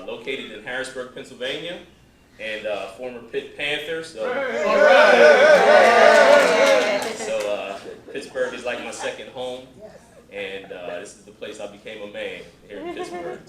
located in Harrisburg, Pennsylvania, and former Pitt Panther. So, Pittsburgh is like my second home, and this is the place I became a man, here in Pittsburgh.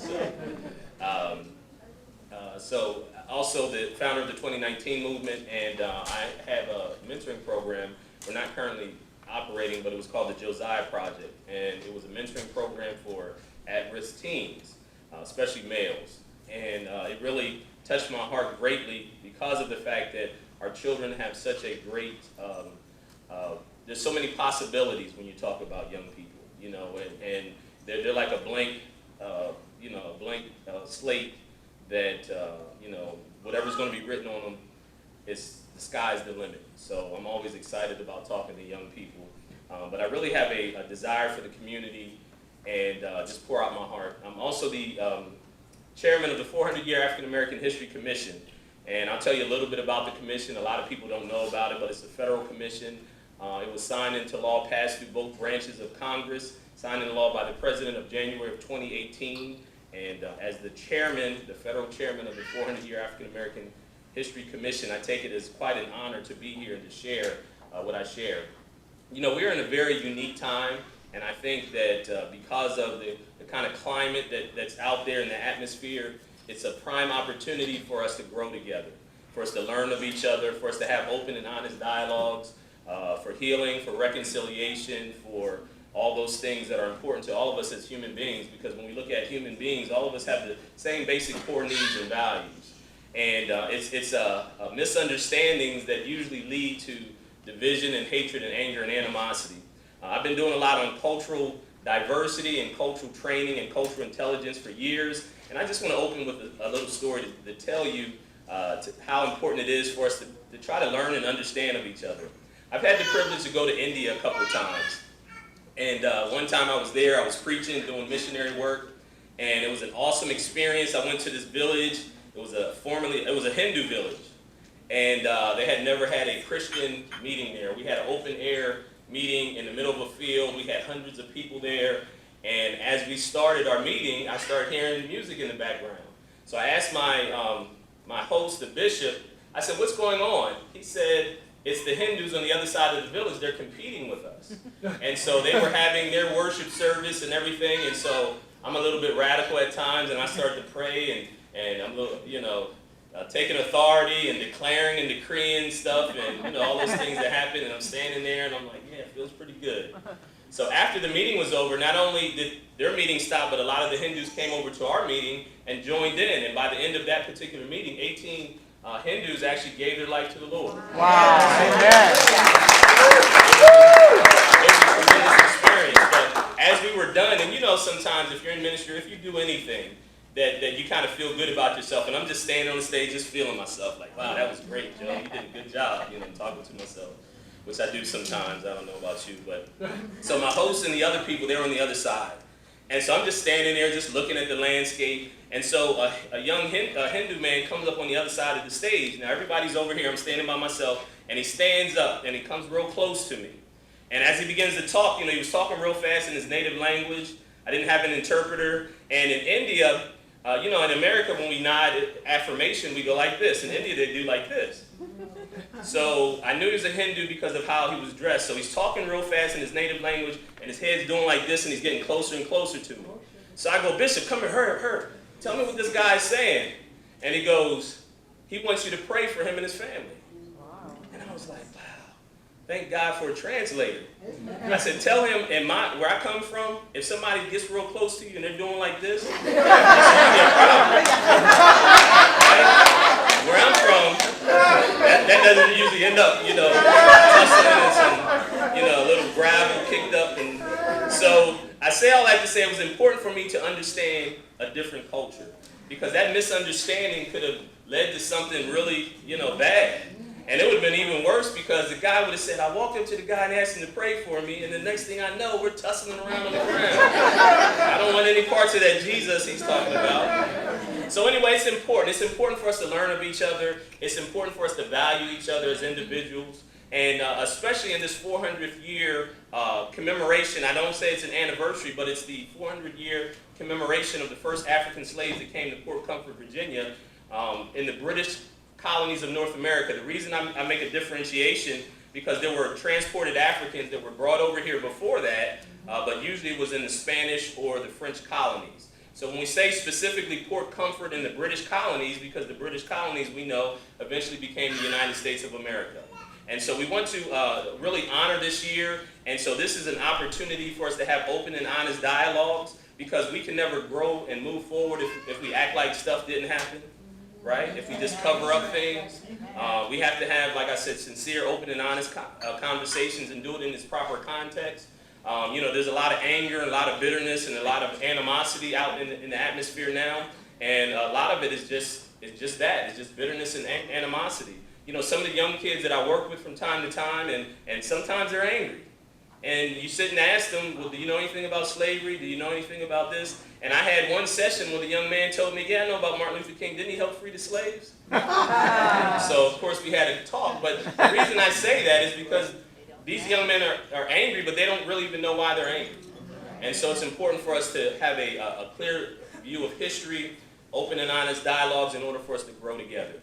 So also the founder of the 2019 movement, and I have a mentoring program. We're not currently operating, but it was called the Josiah Project, and it was a mentoring program for at-risk teens, especially males. And it really touched my heart greatly because of the fact that our children have such a great, there's so many possibilities when you talk about young people, you know, and they're like a blank, slate that, you know, whatever's going to be written on them, the sky's the limit. So I'm always excited about talking to young people. But I really have a desire for the community and just pour out my heart. I'm also the chairman of the 400-Year African American History Commission. And I'll tell you a little bit about the commission. A lot of people don't know about it, but it's a federal commission. It was signed into law, passed through both branches of Congress, signed into law by the president of January of 2018. And as the chairman, the federal chairman of the 400-Year African American History Commission, I take it as quite an honor to be here and to share what I share. You know, we're in a very unique time, and I think that because of the kind of climate that's out there in the atmosphere, it's a prime opportunity for us to grow together, for us to learn of each other, for us to have open and honest dialogues, for healing, for reconciliation, for all those things that are important to all of us as human beings, because when we look at human beings, all of us have the same basic core needs and values. And it's misunderstandings that usually lead to division and hatred and anger and animosity. I've been doing a lot on cultural diversity and cultural training and cultural intelligence for years, and I just want to open with a little story to tell you how important it is for us to try to learn and understand of each other. I've had the privilege to go to India a couple of times. And one time I was there, I was preaching, doing missionary work, and it was an awesome experience. I went to this village. It was a Hindu village, and they had never had a Christian meeting there. We had an open air meeting in the middle of a field. We had hundreds of people there, and as we started our meeting, I started hearing music in the background. So I asked my host, the bishop, I said, "What's going on?" He said, "It's the Hindus on the other side of the village. They're competing with us." And so they were having their worship service and everything. And so I'm a little bit radical at times, and I started to pray, and I'm a little, taking authority and declaring and decreeing stuff, and all those things that happen. And I'm standing there, and I'm like, yeah, it feels pretty good. So after the meeting was over, not only did their meeting stop, but a lot of the Hindus came over to our meeting and joined in. And by the end of that particular meeting, 18 Hindus actually gave their life to the Lord. Wow. Amen. It was a tremendous experience. But as we were done, and sometimes if you're in ministry, if you do anything, that you kind of feel good about yourself. And I'm just standing on the stage just feeling myself like, wow, that was great, Joe. You did a good job, talking to myself, which I do sometimes. I don't know about you. But so my host and the other people, they're on the other side. And so I'm just standing there just looking at the landscape. And so a young Hindu man comes up on the other side of the stage. Now everybody's over here. I'm standing by myself. And he stands up and he comes real close to me. And as he begins to talk, he was talking real fast in his native language. I didn't have an interpreter. And in India, in America, when we nod affirmation, we go like this. In India, they do like this. So I knew he was a Hindu because of how he was dressed. So he's talking real fast in his native language, and his head's doing like this, and he's getting closer and closer to me. So I go, "Bishop, come here, hurry. Tell me what this guy's saying." And he goes, "He wants you to pray for him and his family." And I was like, wow, thank God for a translator. And I said, "Tell him where I come from, if somebody gets real close to you and they're doing like this, that's gonna be a problem." Right? Where I'm from, that doesn't usually end up, tussling and some, a little gravel kicked up. And so I say all that to say it was important for me to understand a different culture, because that misunderstanding could have led to something really, bad. And it would have been even worse, because the guy would have said, I walked up to the guy and asked him to pray for me, and the next thing I know, we're tussling around on the ground. I don't want any parts of that Jesus he's talking about. So anyway, it's important. It's important for us to learn of each other. It's important for us to value each other as individuals. And especially in this 400th year commemoration, I don't say it's an anniversary, but it's the 400-year commemoration of the first African slaves that came to Port Comfort, Virginia, in the British colonies of North America. The reason I make a differentiation, because there were transported Africans that were brought over here before that, but usually it was in the Spanish or the French colonies. So when we say specifically Port Comfort in the British colonies, because the British colonies, we know, eventually became the United States of America. And so we want to really honor this year, and so this is an opportunity for us to have open and honest dialogues, because we can never grow and move forward if we act like stuff didn't happen, right? If we just cover up things. We have to have, like I said, sincere, open, and honest conversations and do it in its proper context. You know, there's a lot of anger, and a lot of bitterness, and a lot of animosity out in the atmosphere now, and a lot of it is just that. It's just bitterness and animosity. You know, some of the young kids that I work with from time to time, and sometimes they're angry. And you sit and ask them, well, do you know anything about slavery? Do you know anything about this? And I had one session where the young man told me, yeah, I know about Martin Luther King. Didn't he help free the slaves? So, of course, we had a talk. But the reason I say that is because these young men are angry, but they don't really even know why they're angry. And so it's important for us to have a clear view of history, open and honest dialogues in order for us to grow together.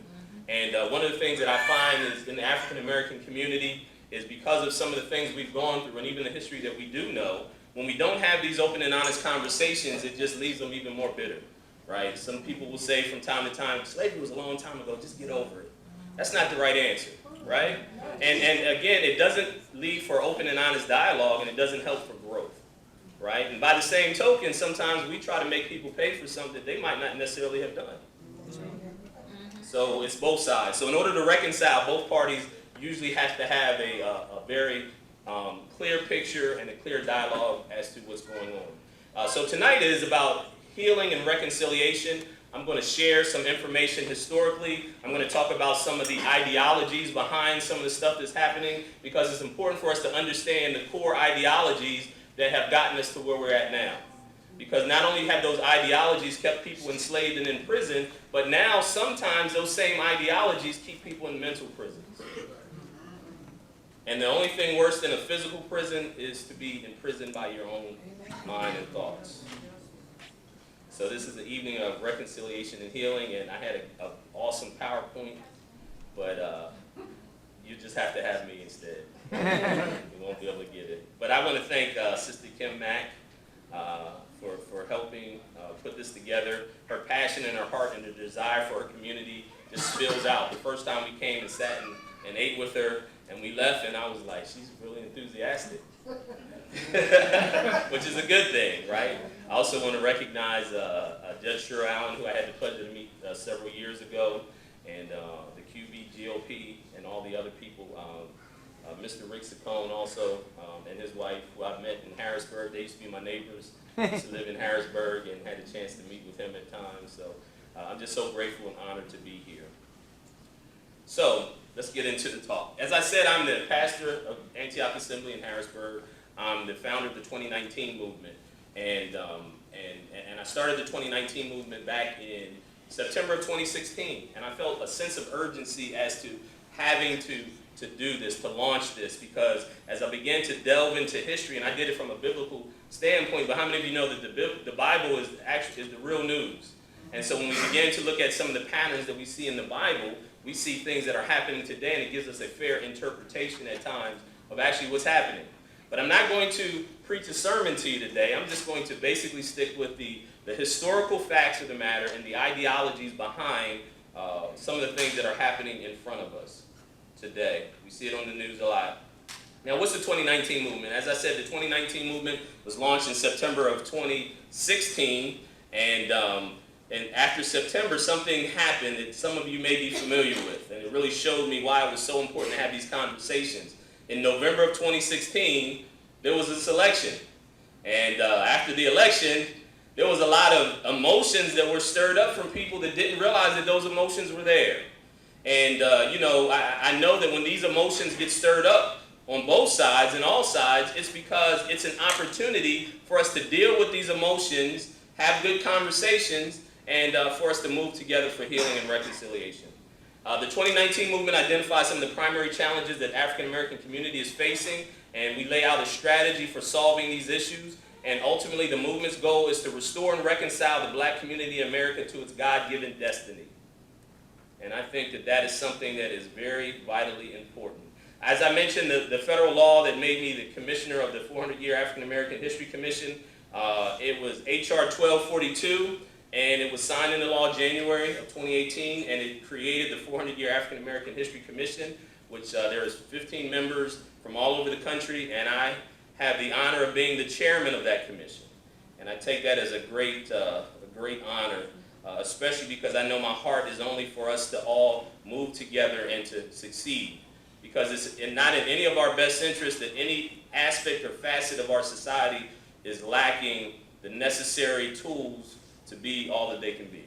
And one of the things that I find is in the African American community is because of some of the things we've gone through and even the history that we do know, when we don't have these open and honest conversations, it just leaves them even more bitter, right? Some people will say from time to time, slavery was a long time ago, just get over it. That's not the right answer, right? And again, it doesn't lead for open and honest dialogue, and it doesn't help for growth, right? And by the same token, sometimes we try to make people pay for something that they might not necessarily have done. So it's both sides. So in order to reconcile, both parties usually have to have a very clear picture and a clear dialogue as to what's going on. So tonight is about healing and reconciliation. I'm going to share some information historically. I'm going to talk about some of the ideologies behind some of the stuff that's happening, because it's important for us to understand the core ideologies that have gotten us to where we're at now. Because not only have those ideologies kept people enslaved and in prison, but now sometimes those same ideologies keep people in mental prisons. And the only thing worse than a physical prison is to be imprisoned by your own mind and thoughts. So this is the evening of reconciliation and healing, and I had an awesome PowerPoint, but you just have to have me instead. You won't be able to get it. But I want to thank Sister Kim Mack for helping put this together. Her passion and her heart and the desire for her community just spills out. The first time we came and sat and ate with her, and we left, and I was like, she's really enthusiastic. Which is a good thing, right? I also want to recognize Judge Shura Allen, who I had the pleasure to meet several years ago, and the QB GOP and all the other people. Mr. Rick Saccone also, and his wife, who I've met in Harrisburg. They used to be my neighbors. I used to live in Harrisburg and had a chance to meet with him at times. So I'm just so grateful and honored to be here. So let's get into the talk. As I said, I'm the pastor of Antioch Assembly in Harrisburg. I'm the founder of the 2019 movement. And I started the 2019 movement back in September of 2016. And I felt a sense of urgency as to having to do this, to launch this, because as I began to delve into history, and I did it from a biblical standpoint, but how many of you know that the Bible is the real news? And so when we begin to look at some of the patterns that we see in the Bible, we see things that are happening today, and it gives us a fair interpretation at times of actually what's happening. But I'm not going to preach a sermon to you today. I'm just going to basically stick with the historical facts of the matter and the ideologies behind some of the things that are happening in front of us today. We see it on the news a lot. Now, what's the 2019 movement? As I said, the 2019 movement was launched in September of 2016, and after September, something happened that some of you may be familiar with, and it really showed me why it was so important to have these conversations. In November of 2016, there was this election, and after the election, there was a lot of emotions that were stirred up from people that didn't realize that those emotions were there. And, you know, I know that when these emotions get stirred up on both sides and all sides, it's because it's an opportunity for us to deal with these emotions, have good conversations, and for us to move together for healing and reconciliation. The 2019 movement identifies some of the primary challenges that African American community is facing, and we lay out a strategy for solving these issues. And ultimately, the movement's goal is to restore and reconcile the black community in America to its God-given destiny. And I think that that is something that is very vitally important. As I mentioned, the federal law that made me the commissioner of the 400-year African American History Commission, it was H.R. 1242, and it was signed into law January of 2018, and it created the 400-year African American History Commission, which there is 15 members from all over the country, and I have the honor of being the chairman of that commission. And I take that as a great honor, especially because I know my heart is only for us to all move together and to succeed. Because it's not in any of our best interest that any aspect or facet of our society is lacking the necessary tools to be all that they can be.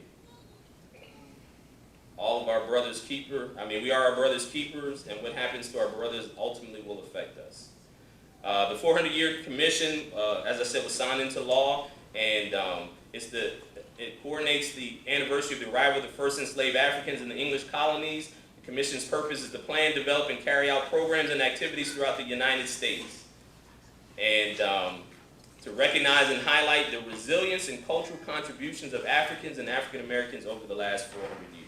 All of our brothers' keeper, we are our brothers' keepers, and what happens to our brothers ultimately will affect us. The 400-year commission, as I said, was signed into law, and it coordinates the anniversary of the arrival of the first enslaved Africans in the English colonies. The commission's purpose is to plan, develop, and carry out programs and activities throughout the United States, and to recognize and highlight the resilience and cultural contributions of Africans and African Americans over the last 400 years.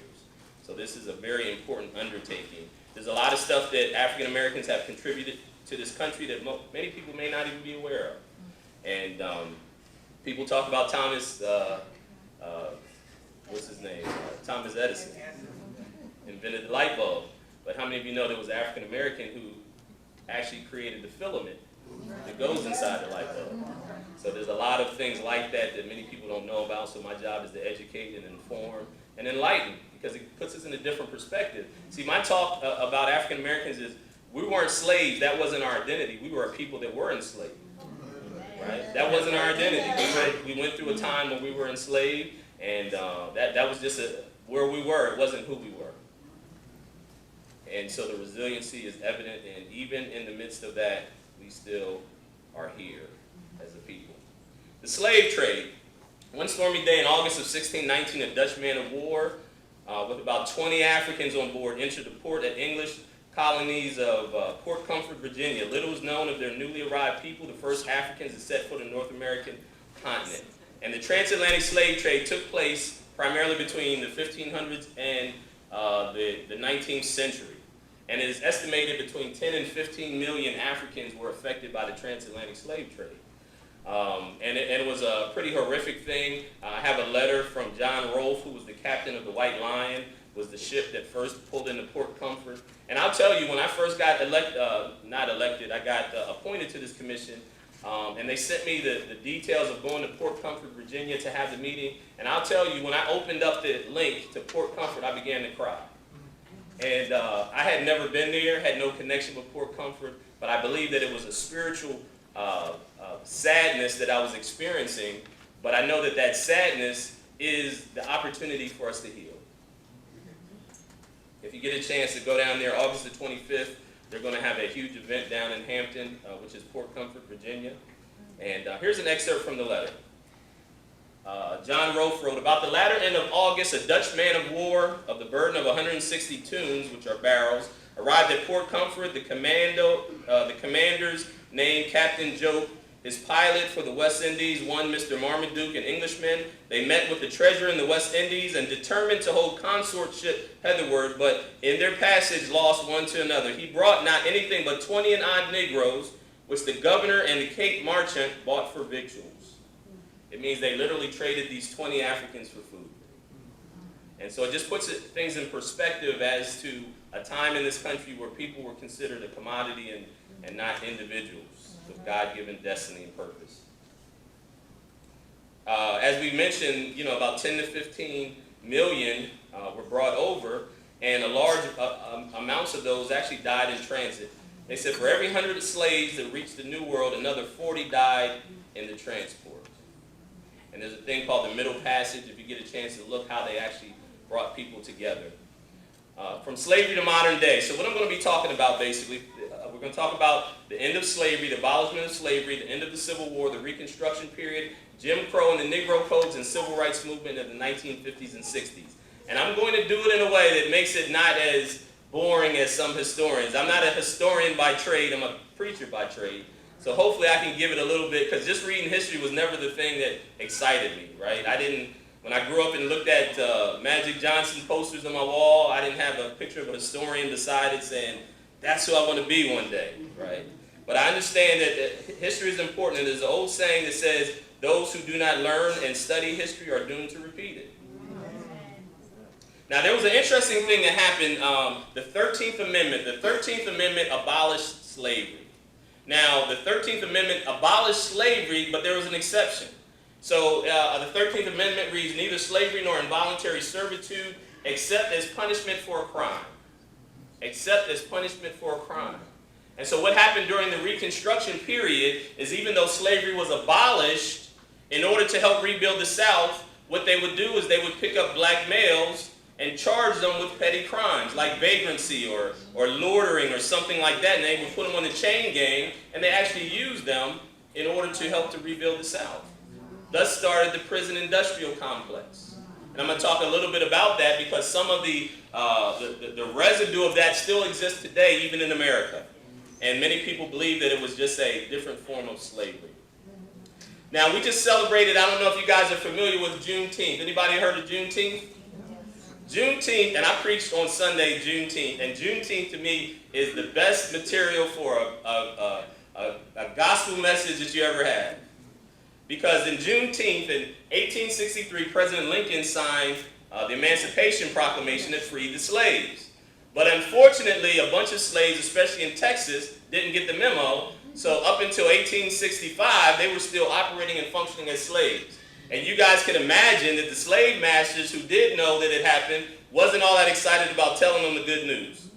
So this is a very important undertaking. There's a lot of stuff that African Americans have contributed to this country that many people may not even be aware of. And people talk about Thomas, what's his name? Thomas Edison invented the light bulb. But how many of you know there was an African American who actually created the filament that goes inside the light bulb? So there's a lot of things like that that many people don't know about. So my job is to educate and inform and enlighten, because it puts us in a different perspective. See, my talk about African Americans is, we weren't slaves. That wasn't our identity. We were a people that were enslaved, right? That wasn't our identity. We went through a time when we were enslaved, and that was just where we were. It wasn't who we were. And so the resiliency is evident, and even in the midst of that, we still are here as a people. The slave trade. One stormy day in August of 1619, a Dutch man of war with about 20 Africans on board entered the port at English colonies of Port Comfort, Virginia. Little is known of their newly arrived people, the first Africans to set foot in the North American continent. And the transatlantic slave trade took place primarily between the 1500s and the 19th century. And it is estimated between 10 and 15 million Africans were affected by the transatlantic slave trade. And it was a pretty horrific thing. I have a letter from John Rolfe, who was the captain of the White Lion, was the ship that first pulled into Port Comfort. And I'll tell you, when I first got I got appointed to this commission, and they sent me the details of going to Port Comfort, Virginia to have the meeting. And I'll tell you, when I opened up the link to Port Comfort, I began to cry. And I had never been there, had no connection with Port Comfort, but I believe that it was a spiritual sadness that I was experiencing. But I know that that sadness is the opportunity for us to heal. If you get a chance to go down there, August the 25th, they're going to have a huge event down in Hampton, which is Port Comfort, Virginia. And here's an excerpt from the letter. John Rolfe wrote, about the latter end of August, a Dutch man of war of the burden of 160 tuns, which are barrels, arrived at Port Comfort. The commanders named Captain Jope, his pilot for the West Indies, one Mr. Marmaduke, an Englishman. They met with the treasurer in the West Indies and determined to hold consortship hitherward, but in their passage lost one to another. He brought not anything but 20 and odd Negroes, which the governor and the Cape merchant bought for victuals. It means they literally traded these 20 Africans for food. And so it just puts things in perspective as to a time in this country where people were considered a commodity and not individuals with God-given destiny and purpose. As we mentioned, about 10 to 15 million were brought over, and a large amounts of those actually died in transit. They said for every 100 slaves that reached the New World, another 40 died in the transport. And there's a thing called the Middle Passage, if you get a chance to look how they actually brought people together. From slavery to modern day. So what I'm going to be talking about basically, we're going to talk about the end of slavery, the abolishment of slavery, the end of the Civil War, the Reconstruction period, Jim Crow and the Negro Codes, and Civil Rights Movement of the 1950s and 60s. And I'm going to do it in a way that makes it not as boring as some historians. I'm not a historian by trade, I'm a preacher by trade. So hopefully I can give it a little bit, because just reading history was never the thing that excited me, right? When I grew up and looked at Magic Johnson posters on my wall, I didn't have a picture of a historian beside it saying, that's who I want to be one day, right? But I understand that history is important, and there's an old saying that says, those who do not learn and study history are doomed to repeat it. Now, there was an interesting thing that happened, the 13th Amendment. The 13th Amendment abolished slavery. Now, the 13th Amendment abolished slavery, but there was an exception. So, the 13th Amendment reads, neither slavery nor involuntary servitude except as punishment for a crime. Except as punishment for a crime. And so what happened during the Reconstruction period is, even though slavery was abolished, in order to help rebuild the South, what they would do is they would pick up black males and charge them with petty crimes like vagrancy or loitering or something like that, and they would put them on the chain gang, and they actually used them in order to help to rebuild the South. Thus started the prison industrial complex. And I'm going to talk a little bit about that, because some of the residue of that still exists today, even in America. And many people believe that it was just a different form of slavery. Now, we just celebrated, I don't know if you guys are familiar with Juneteenth. Anybody heard of Juneteenth? Juneteenth, and I preached on Sunday Juneteenth, and Juneteenth to me is the best material for a gospel message that you ever had. Because in Juneteenth, in 1863, President Lincoln signed the Emancipation Proclamation that freed the slaves. But unfortunately, a bunch of slaves, especially in Texas, didn't get the memo. So up until 1865, they were still operating and functioning as slaves. And you guys can imagine that the slave masters who did know that it happened wasn't all that excited about telling them the good news.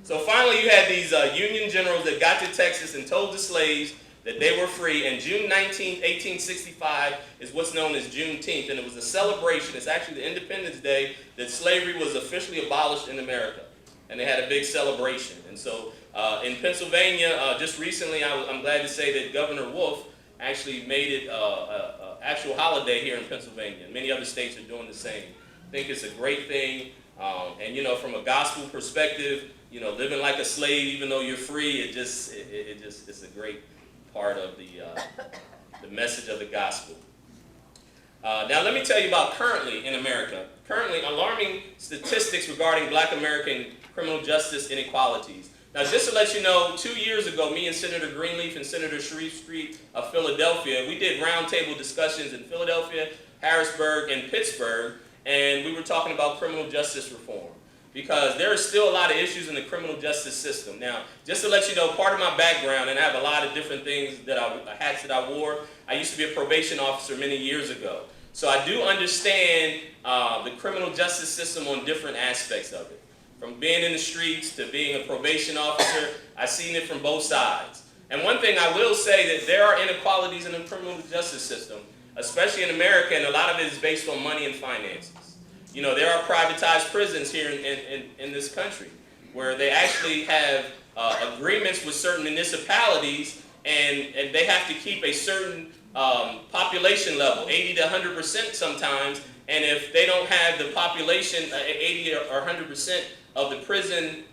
So finally you had these Union generals that got to Texas and told the slaves that they were free. And June 19, 1865 is what's known as Juneteenth. And it was a celebration. It's actually the Independence Day that slavery was officially abolished in America. And they had a big celebration. And so in Pennsylvania, just recently, I'm glad to say that Governor Wolf actually made it an actual holiday here in Pennsylvania. Many other states are doing the same. I think it's a great thing. And, you know, from a gospel perspective, you know, living like a slave, even though you're free, it's a great part of the message of the gospel. Now, let me tell you about currently in America. Currently, alarming statistics regarding Black American criminal justice inequalities. Now, just to let you know, 2 years ago, me and Senator Greenleaf and Senator Sharif Street of Philadelphia, we did roundtable discussions in Philadelphia, Harrisburg, and Pittsburgh, and we were talking about criminal justice reform, because there are still a lot of issues in the criminal justice system. Now, just to let you know, part of my background, and I have a lot of different things hats that I wore. I used to be a probation officer many years ago. So I do understand the criminal justice system on different aspects of it. From being in the streets to being a probation officer, I've seen it from both sides. And one thing I will say, that there are inequalities in the criminal justice system, especially in America, and a lot of it is based on money and finances. You know, there are privatized prisons here in this country where they actually have agreements with certain municipalities, and they have to keep a certain population level, 80 to 100% sometimes, and if they don't have the population, 80 or 100% of the prison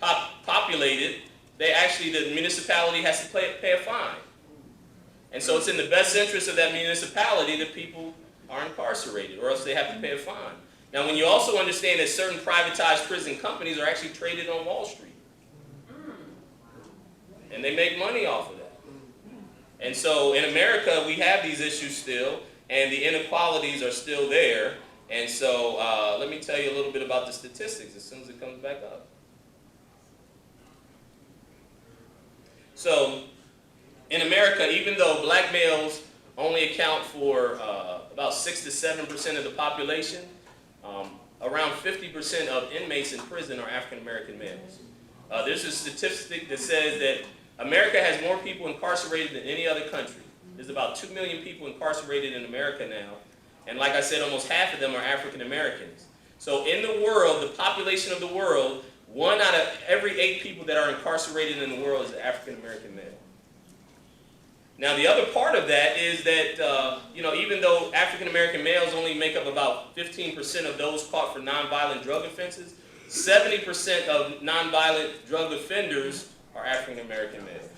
populated, the municipality has to pay a fine. And so it's in the best interest of that municipality that people are incarcerated, or else they have to pay a fine. Now, when you also understand that certain privatized prison companies are actually traded on Wall Street, and they make money off of that. And so in America, we have these issues still, and the inequalities are still there. And so let me tell you a little bit about the statistics as soon as it comes back up. So in America, even though black males only account for about 6 to 7% of the population, around 50% of inmates in prison are African American males. There's a statistic that says that America has more people incarcerated than any other country. There's about 2 million people incarcerated in America now. And like I said, almost half of them are African Americans. So in the world, the population of the world, 1 out of every 8 people that are incarcerated in the world is an African American male. Now, the other part of that is that, even though African American males only make up about 15% of those caught for nonviolent drug offenses, 70% of nonviolent drug offenders are African American males.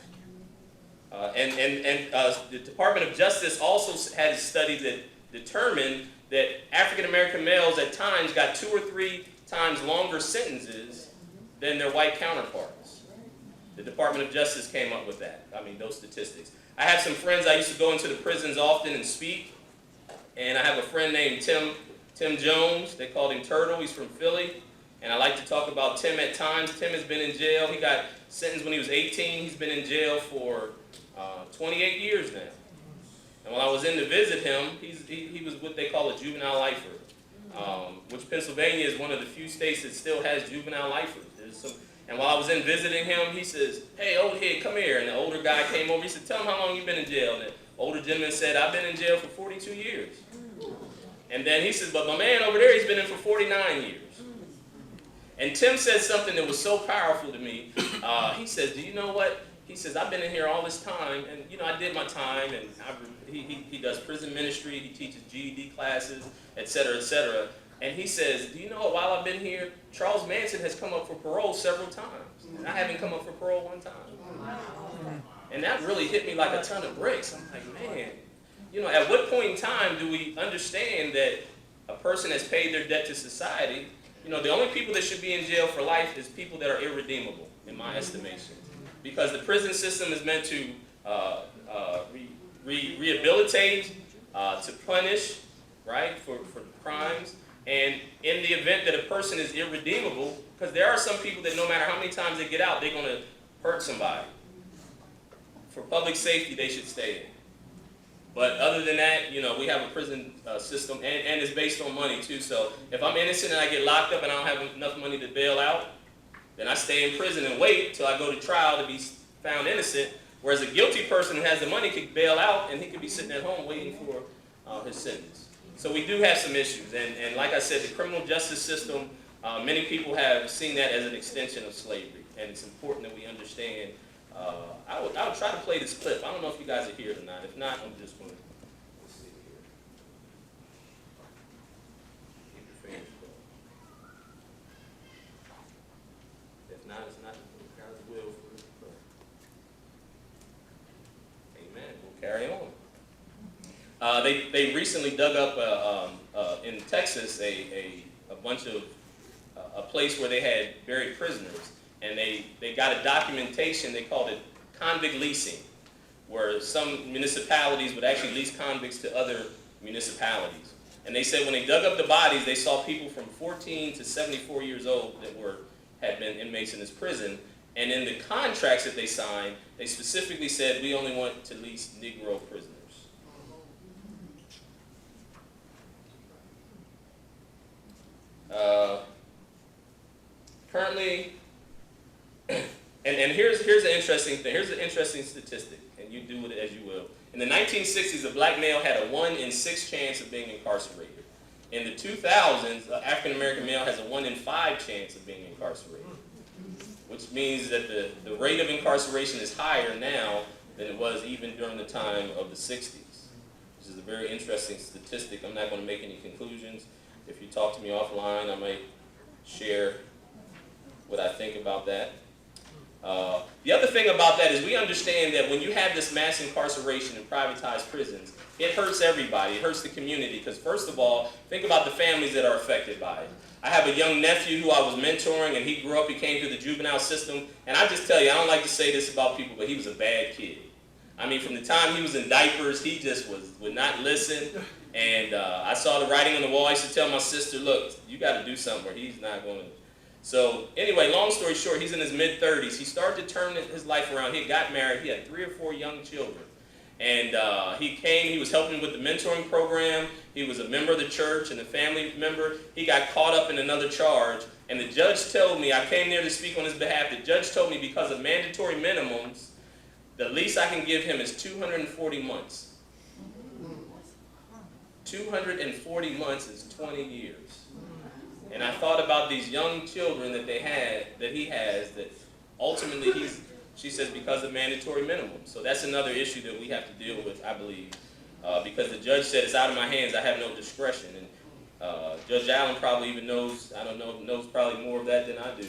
The Department of Justice also had a study that determined that African American males at times got 2 or 3 times longer sentences than their white counterparts. The Department of Justice came up with that. Those statistics. I have some friends. I used to go into the prisons often and speak, and I have a friend named Tim Jones. They called him Turtle. He's from Philly, and I like to talk about Tim at times. Tim has been in jail. He got sentenced when he was 18. He's been in jail for 28 years now. And when I was in to visit him, he was what they call a juvenile lifer, which Pennsylvania is one of the few states that still has juvenile lifers. And while I was in visiting him, he says, "Hey, old head, come here." And the older guy came over. He said, "Tell him how long you've been in jail." And the older gentleman said, "I've been in jail for 42 years. And then he says, "But my man over there, he's been in for 49 years. And Tim said something that was so powerful to me. He says, "Do you know what?" He says, "I've been in here all this time, and I did my time, and he does prison ministry, he teaches GED classes, et cetera, et cetera." And he says, "Do you know what, while I've been here, Charles Manson has come up for parole several times, and I haven't come up for parole one time." And that really hit me like a ton of bricks. I'm like, man, at what point in time do we understand that a person has paid their debt to society? The only people that should be in jail for life is people that are irredeemable, in my estimation. Because the prison system is meant to rehabilitate, to punish, right, for crimes. And in the event that a person is irredeemable, because there are some people that no matter how many times they get out, they're going to hurt somebody. For public safety, they should stay in. But other than that, we have a prison system, and it's based on money too. So if I'm innocent and I get locked up and I don't have enough money to bail out, then I stay in prison and wait till I go to trial to be found innocent. Whereas a guilty person who has the money could bail out and he could be sitting at home waiting for his sentence. So we do have some issues. And like I said, the criminal justice system, many people have seen that as an extension of slavery. And it's important that we understand. I would try to play this clip. I don't know if you guys are here tonight. If not, I'm just going to see here. Keep your fingers crossed. If not, it's not God's will for it. Amen. We'll carry on. They recently dug up in Texas a bunch of a place where they had buried prisoners, and they got a documentation. They called it convict leasing, where some municipalities would actually lease convicts to other municipalities. And they said when they dug up the bodies, they saw people from 14 to 74 years old that had been inmates in this prison. And in the contracts that they signed, they specifically said, "We only want to lease Negro prisoners." Currently, and here's an interesting thing. Here's an interesting statistic, and you do with it as you will. In the 1960s, a black male had a 1 in 6 chance of being incarcerated. In the 2000s, an African American male has a 1 in 5 chance of being incarcerated, which means that the rate of incarceration is higher now than it was even during the time of the 60s. This is a very interesting statistic. I'm not going to make any conclusions. If you talk to me offline, I might share what I think about that. The other thing about that is we understand that when you have this mass incarceration in privatized prisons, it hurts everybody. It hurts the community because, first of all, think about the families that are affected by it. I have a young nephew who I was mentoring, and he grew up, he came through the juvenile system, and I just tell you, I don't like to say this about people, but he was a bad kid. From the time he was in diapers, he just would not listen, and I saw the writing on the wall. I used to tell my sister, "Look, you got to do something where he's not going to." So anyway, long story short, he's in his mid-30s. He started to turn his life around. He got married. He had 3 or 4 young children. And he was helping with the mentoring program. He was a member of the church and a family member. He got caught up in another charge. And the judge told me, I came there to speak on his behalf, the judge told me because of mandatory minimums, the least I can give him is 240 months. 240 months is 20 years. And I thought about these young children that he has, that ultimately She says because of mandatory minimum. So that's another issue that we have to deal with, I believe, because the judge said it's out of my hands, I have no discretion. And Judge Allen probably even knows, I don't know, knows probably more of that than I do,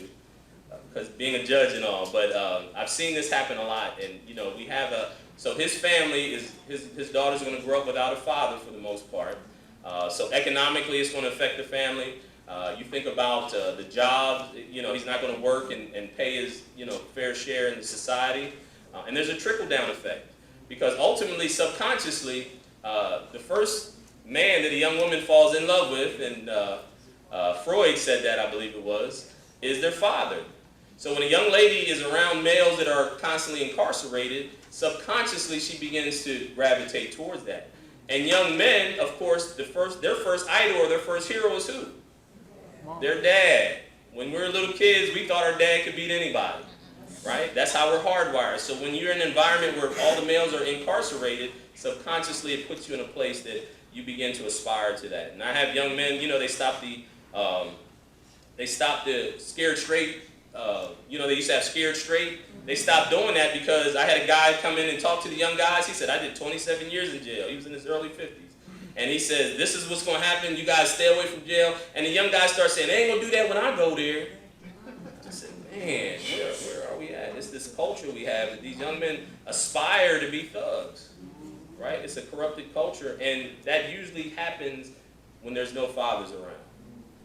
because being a judge and all. But I've seen this happen a lot, and you know, we have so his family is, his daughter's going to grow up without a father for the most part. So economically, it's going to affect the family. You think about the job, you know, he's not going to work and pay his, you know, fair share in the society. And there's a trickle-down effect, because ultimately, subconsciously, the first man that a young woman falls in love with, and Freud said that, I believe it was, is their father. So when a young lady is around males that are constantly incarcerated, subconsciously she begins to gravitate towards that. And young men, of course, their first idol or their first hero is who? Their dad. When we were little kids, we thought our dad could beat anybody, right? That's how we're hardwired. So when you're in an environment where all the males are incarcerated, subconsciously it puts you in a place that you begin to aspire to that. And I have young men, you know, they stopped the scared straight. You know, they used to have scared straight. They stopped doing that because I had a guy come in and talk to the young guys. He said, I did 27 years in jail. He was in his early 50s. And he says, this is what's going to happen. You guys stay away from jail. And the young guys start saying, they ain't going to do that when I go there. I said, man, where are we at? It's this culture we have that these young men aspire to be thugs, right? It's a corrupted culture. And that usually happens when there's no fathers around.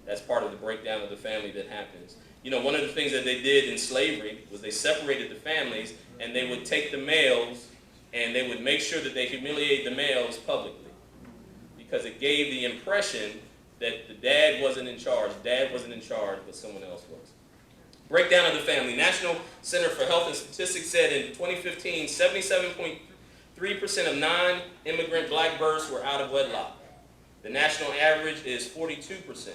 That's part of the breakdown of the family that happens. You know, one of the things that they did in slavery was they separated the families, and they would take the males and they would make sure that they humiliate the males publicly, because it gave the impression that the dad wasn't in charge. Dad wasn't in charge, but someone else was. Breakdown of the family. National Center for Health and Statistics said in 2015, 77.3% of non-immigrant black births were out of wedlock. The national average is 42%.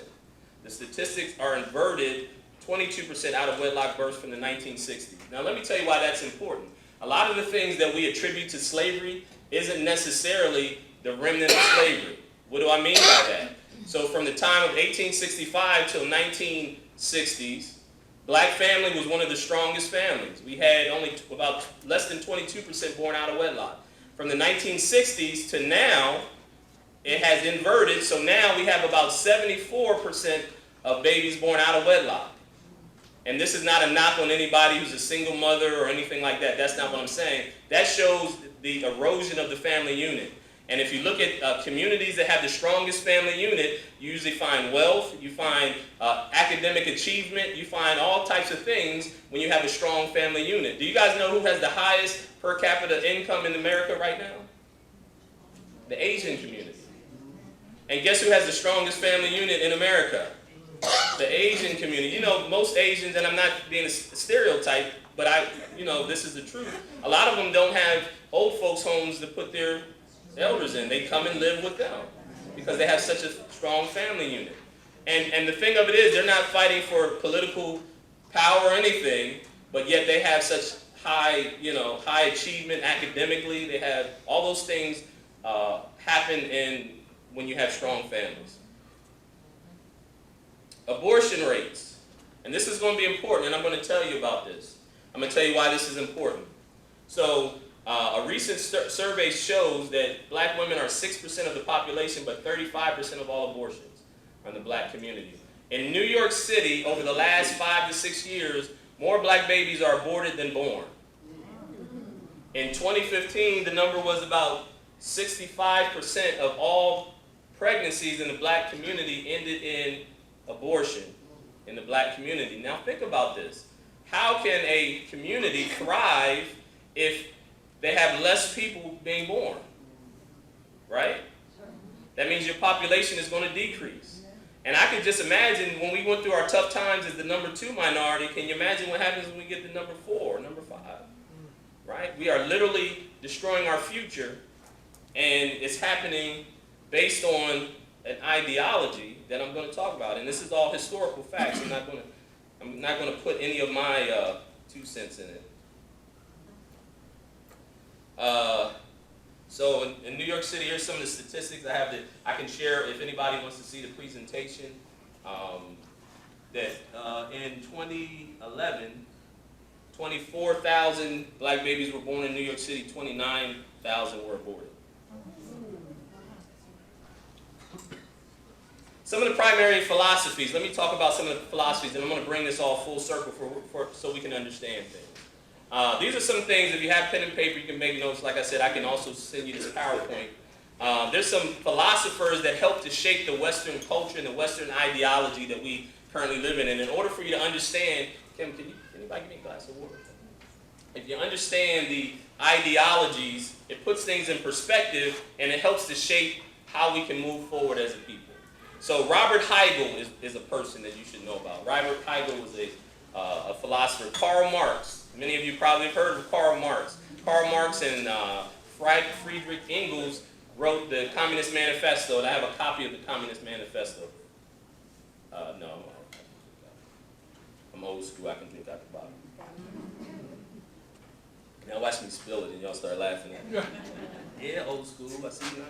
The statistics are inverted. 22% out of wedlock births from the 1960s. Now let me tell you why that's important. A lot of the things that we attribute to slavery isn't necessarily the remnant of slavery. What do I mean by that? So from the time of 1865 till 1960s, black family was one of the strongest families. We had only about less than 22% born out of wedlock. From the 1960s to now, it has inverted, so now we have about 74% of babies born out of wedlock. And this is not a knock on anybody who's a single mother or anything like that. That's not what I'm saying. That shows the erosion of the family unit. And if you look at communities that have the strongest family unit, you usually find wealth, you find academic achievement, you find all types of things when you have a strong family unit. Do you guys know who has the highest per capita income in America right now? The Asian community. And guess who has the strongest family unit in America? The Asian community. You know, most Asians, and I'm not being a stereotype, but you know, this is the truth. A lot of them don't have old folks' homes to put their elders in. They come and live with them because they have such a strong family unit. And the thing of it is, they're not fighting for political power or anything, but yet they have such high, you know, high achievement academically. They have all those things happen when you have strong families. Abortion rates. And this is going to be important, and I'm going to tell you about this. I'm going to tell you why this is important. So, a recent survey shows that black women are 6% of the population, but 35% of all abortions are in the black community. In New York City, over the last 5 to 6 years, more black babies are aborted than born. In 2015, the number was about 65% of all pregnancies in the black community ended in abortion in the black community. Now think about this. How can a community thrive if they have less people being born? Right? That means your population is going to decrease. And I can just imagine when we went through our tough times as the number 2 minority, can you imagine what happens when we get to number 4 or number 5? Right? We are literally destroying our future, and it's happening based on an ideology that I'm going to talk about, and this is all historical facts. I'm not going to put any of my 2 cents in it. So in New York City, here's some of the statistics I have that I can share if anybody wants to see the presentation. That in 2011, 24,000 black babies were born in New York City, 29,000 were aborted. Some of the primary philosophies, let me talk about some of the philosophies, and I'm going to bring this all full circle so we can understand things. These are some things, if you have pen and paper, you can make notes. Like I said, I can also send you this PowerPoint. There's some philosophers that help to shape the Western culture and the Western ideology that we currently live in. And in order for you to understand, Kim, can anybody give me a glass of water? If you understand the ideologies, it puts things in perspective, and it helps to shape how we can move forward as a people. So Robert Hegel is a person that you should know about. Robert Hegel was a philosopher. Karl Marx, many of you probably have heard of Karl Marx. Karl Marx and Friedrich Engels wrote the Communist Manifesto, and I have a copy of the Communist Manifesto. No, I'm old school. I can drink out the bottle. Now watch me spill it, and y'all start laughing at me. Yeah, old school. I see you now.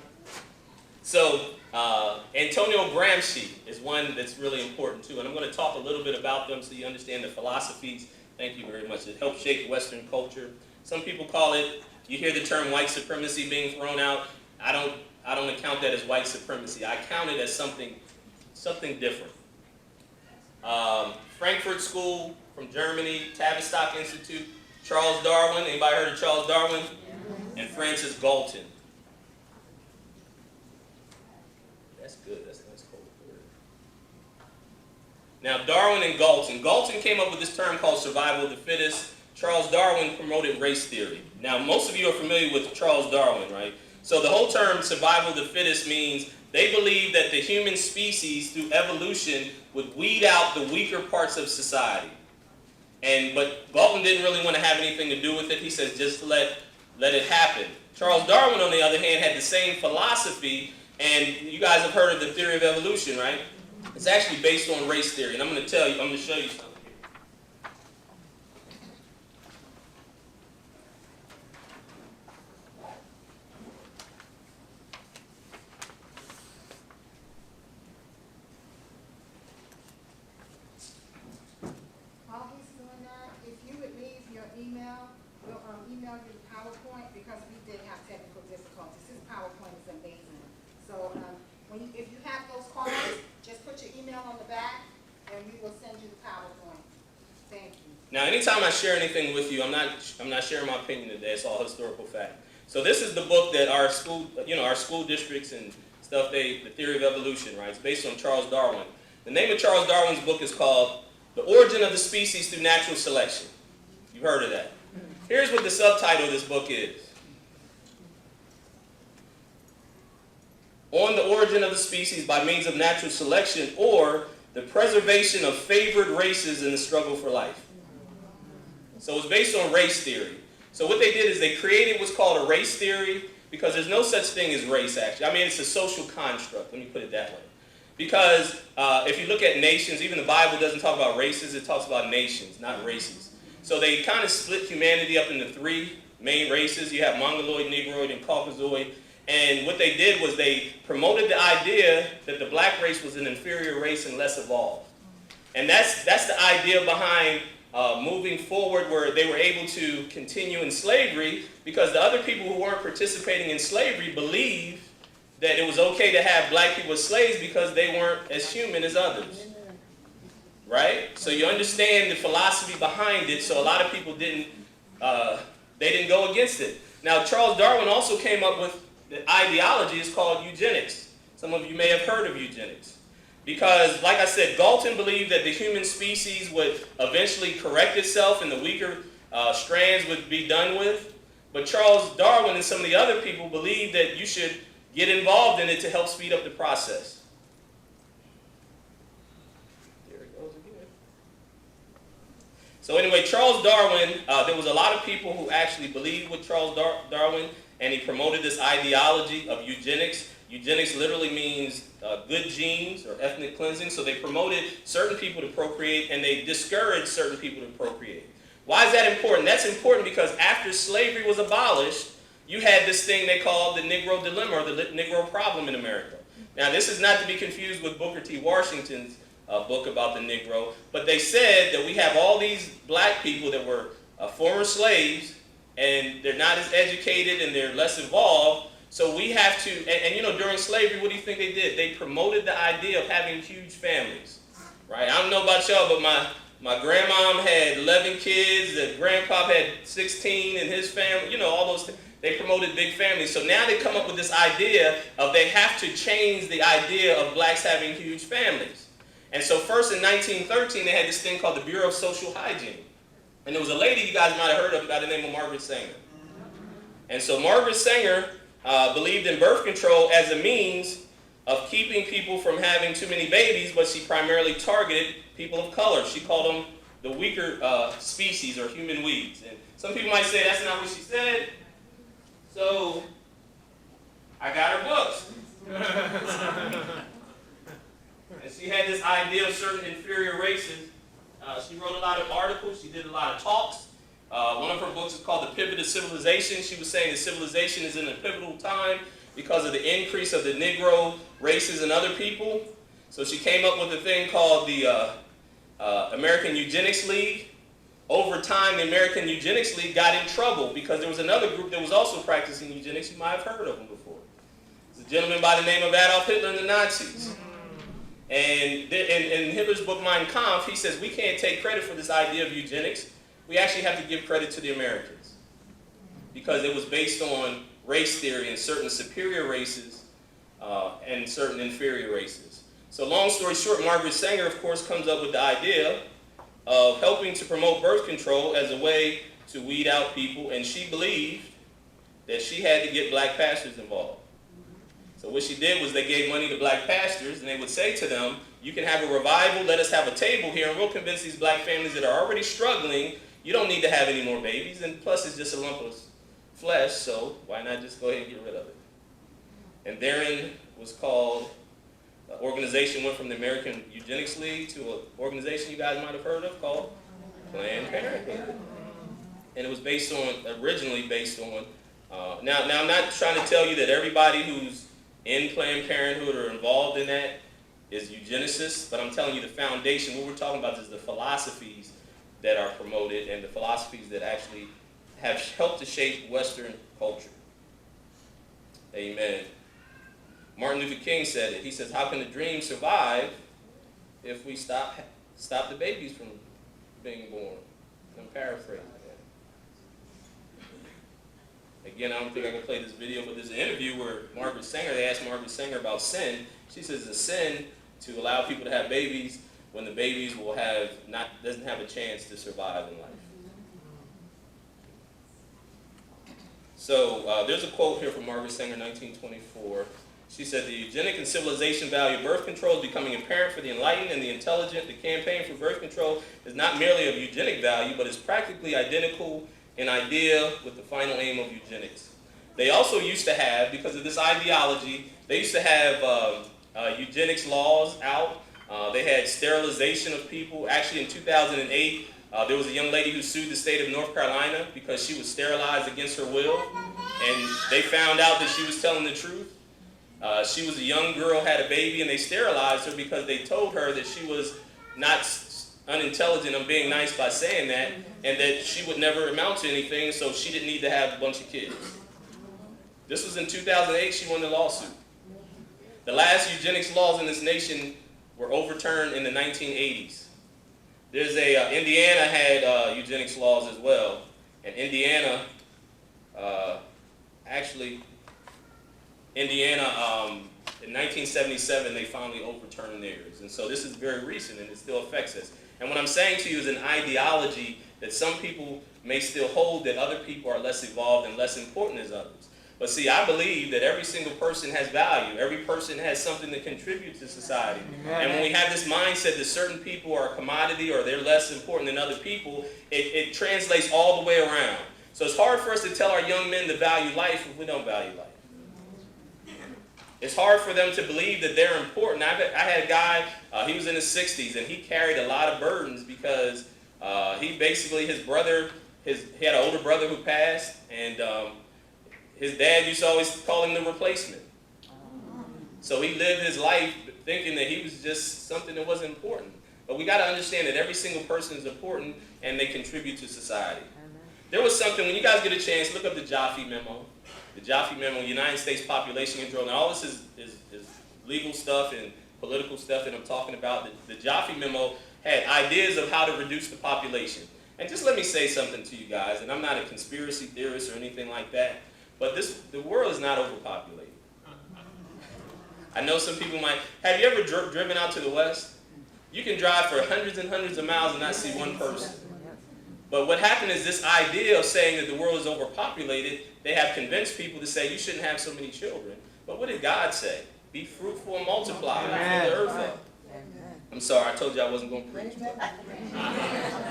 So, Antonio Gramsci is one that's really important too, and I'm going to talk a little bit about them so you understand the philosophies. Thank you very much. It helps shape Western culture. Some people call it, you hear the term white supremacy being thrown out. I don't account that as white supremacy. I count it as something different. Frankfurt School from Germany, Tavistock Institute, Charles Darwin. Anybody heard of Charles Darwin? And Francis Galton. That's good. That's a nice cold word. Now, Darwin and Galton. Galton came up with this term called survival of the fittest. Charles Darwin promoted race theory. Now, most of you are familiar with Charles Darwin, right? So the whole term survival of the fittest means they believe that the human species, through evolution, would weed out the weaker parts of society. But Galton didn't really want to have anything to do with it. He says, just let it happen. Charles Darwin, on the other hand, had the same philosophy. And you guys have heard of the theory of evolution, right? It's actually based on race theory. And I'm going to show you something here. While he's doing that, if you would leave your email, we'll email you the PowerPoint because we did have technical difficulties. This PowerPoint is amazing. So if you have those cards, just put your email on the back, and we will send you the PowerPoint. Thank you. Now, anytime I share anything with you, I'm not sharing my opinion today. It's all historical fact. So this is the book that our school districts and stuff, the theory of evolution, right? It's based on Charles Darwin. The name of Charles Darwin's book is called The Origin of the Species Through Natural Selection. You've heard of that. Here's what the subtitle of this book is. On the origin of the species by means of natural selection, or the preservation of favored races in the struggle for life. So it's based on race theory. So what they did is they created what's called a race theory, because there's no such thing as race, actually. I mean, it's a social construct. Let me put it that way. Because if you look at nations, even the Bible doesn't talk about races, it talks about nations, not races. So they kind of split humanity up into three main races. You have Mongoloid, Negroid, and Caucasoid. And what they did was they promoted the idea that the black race was an inferior race and less evolved. And that's the idea behind moving forward, where they were able to continue in slavery, because the other people who weren't participating in slavery believed that it was okay to have black people as slaves because they weren't as human as others. Right? So you understand the philosophy behind it, so a lot of people didn't go against it. Now, Charles Darwin also came up with the ideology is called eugenics. Some of you may have heard of eugenics. Because, like I said, Galton believed that the human species would eventually correct itself and the weaker strands would be done with. But Charles Darwin and some of the other people believed that you should get involved in it to help speed up the process. There it goes again. So anyway, Charles Darwin, there was a lot of people who actually believed with Charles Darwin, and he promoted this ideology of eugenics. Eugenics literally means good genes or ethnic cleansing. So they promoted certain people to procreate, and they discouraged certain people to procreate. Why is that important? That's important because after slavery was abolished, you had this thing they called the Negro dilemma, or the Negro problem in America. Now, this is not to be confused with Booker T. Washington's book about the Negro, but they said that we have all these black people that were former slaves, and they're not as educated and they're less involved. So we have to, and you know, during slavery, what do you think they did? They promoted the idea of having huge families, right? I don't know about y'all, but my grandmom had 11 kids, the grandpop had 16 in his family, you know, all those things. They promoted big families. So now they come up with this idea of they have to change the idea of blacks having huge families. And so first in 1913, they had this thing called the Bureau of Social Hygiene. And there was a lady you guys might have heard of by the name of Margaret Sanger. And so Margaret Sanger believed in birth control as a means of keeping people from having too many babies, but she primarily targeted people of color. She called them the weaker species or human weeds. And some people might say that's not what she said. So I got her books. And she had this idea of certain inferior races. She wrote a lot of articles. She did a lot of talks. One of her books is called The Pivot of Civilization. She was saying that civilization is in a pivotal time because of the increase of the Negro races and other people. So she came up with a thing called the American Eugenics League. Over time, the American Eugenics League got in trouble because there was another group that was also practicing eugenics. You might have heard of them before. It's a gentleman by the name of Adolf Hitler and the Nazis. And in Hitler's book, Mein Kampf, he says we can't take credit for this idea of eugenics. We actually have to give credit to the Americans because it was based on race theory and certain superior races and certain inferior races. So long story short, Margaret Sanger, of course, comes up with the idea of helping to promote birth control as a way to weed out people, and she believed that she had to get black pastors involved. So what she did was they gave money to black pastors, and they would say to them, you can have a revival, let us have a table here, and we'll convince these black families that are already struggling, you don't need to have any more babies, and plus it's just a lump of flesh, so why not just go ahead and get rid of it? And therein was called, the organization went from the American Eugenics League to an organization you guys might have heard of called Planned Parenthood. And it was originally based on, now I'm not trying to tell you that everybody who's in Planned Parenthood or involved in that is eugenicists, but I'm telling you the foundation, what we're talking about is the philosophies that are promoted and the philosophies that actually have helped to shape Western culture. Amen. Martin Luther King said it. He says, how can the dream survive if we stop the babies from being born? I'm paraphrasing that. Again, I don't think I can play this video, but there's an interview where they asked Margaret Sanger about sin. She says it's a sin to allow people to have babies when the babies doesn't have a chance to survive in life. So there's a quote here from Margaret Sanger, 1924. She said, the eugenic and civilization value of birth control is becoming apparent for the enlightened and the intelligent. The campaign for birth control is not merely of eugenic value, but is practically identical in idea with the final aim of eugenics. They also used to have, because of this ideology, they used to have eugenics laws out. They had sterilization of people. Actually, in 2008, there was a young lady who sued the state of North Carolina because she was sterilized against her will, and they found out that she was telling the truth. She was a young girl, had a baby, and they sterilized her because they told her that she was not unintelligent. I'm being nice by saying that, and that she would never amount to anything, so she didn't need to have a bunch of kids. This was in 2008. She won the lawsuit. The last eugenics laws in this nation were overturned in the 1980s. There's Indiana had eugenics laws as well, and Indiana in 1977, they finally overturned theirs. And so this is very recent, and it still affects us. And what I'm saying to you is an ideology that some people may still hold, that other people are less evolved and less important as others. But see, I believe that every single person has value. Every person has something to contribute to society. Amen. And when we have this mindset that certain people are a commodity or they're less important than other people, it translates all the way around. So it's hard for us to tell our young men to value life if we don't value life. It's hard for them to believe that they're important. I had a guy, he was in his 60s, and he carried a lot of burdens because he had an older brother who passed, and his dad used to always call him the replacement. So he lived his life thinking that he was just something that wasn't important. But we got to understand that every single person is important, and they contribute to society. there was something, when you guys get a chance, look up the Jaffe Memo. The Jaffe Memo, United States Population Control. Now all this is legal stuff and political stuff that I'm talking about. The Jaffe Memo had ideas of how to reduce the population. And just let me say something to you guys, and I'm not a conspiracy theorist or anything like that, but the world is not overpopulated. I know some people might, have you ever driven out to the West? You can drive for hundreds and hundreds of miles and not see one person. But what happened is this idea of saying that the world is overpopulated, they have convinced people to say you shouldn't have so many children. But what did God say? Be fruitful and multiply, fill the earth up. I'm sorry, I told you I wasn't going to preach.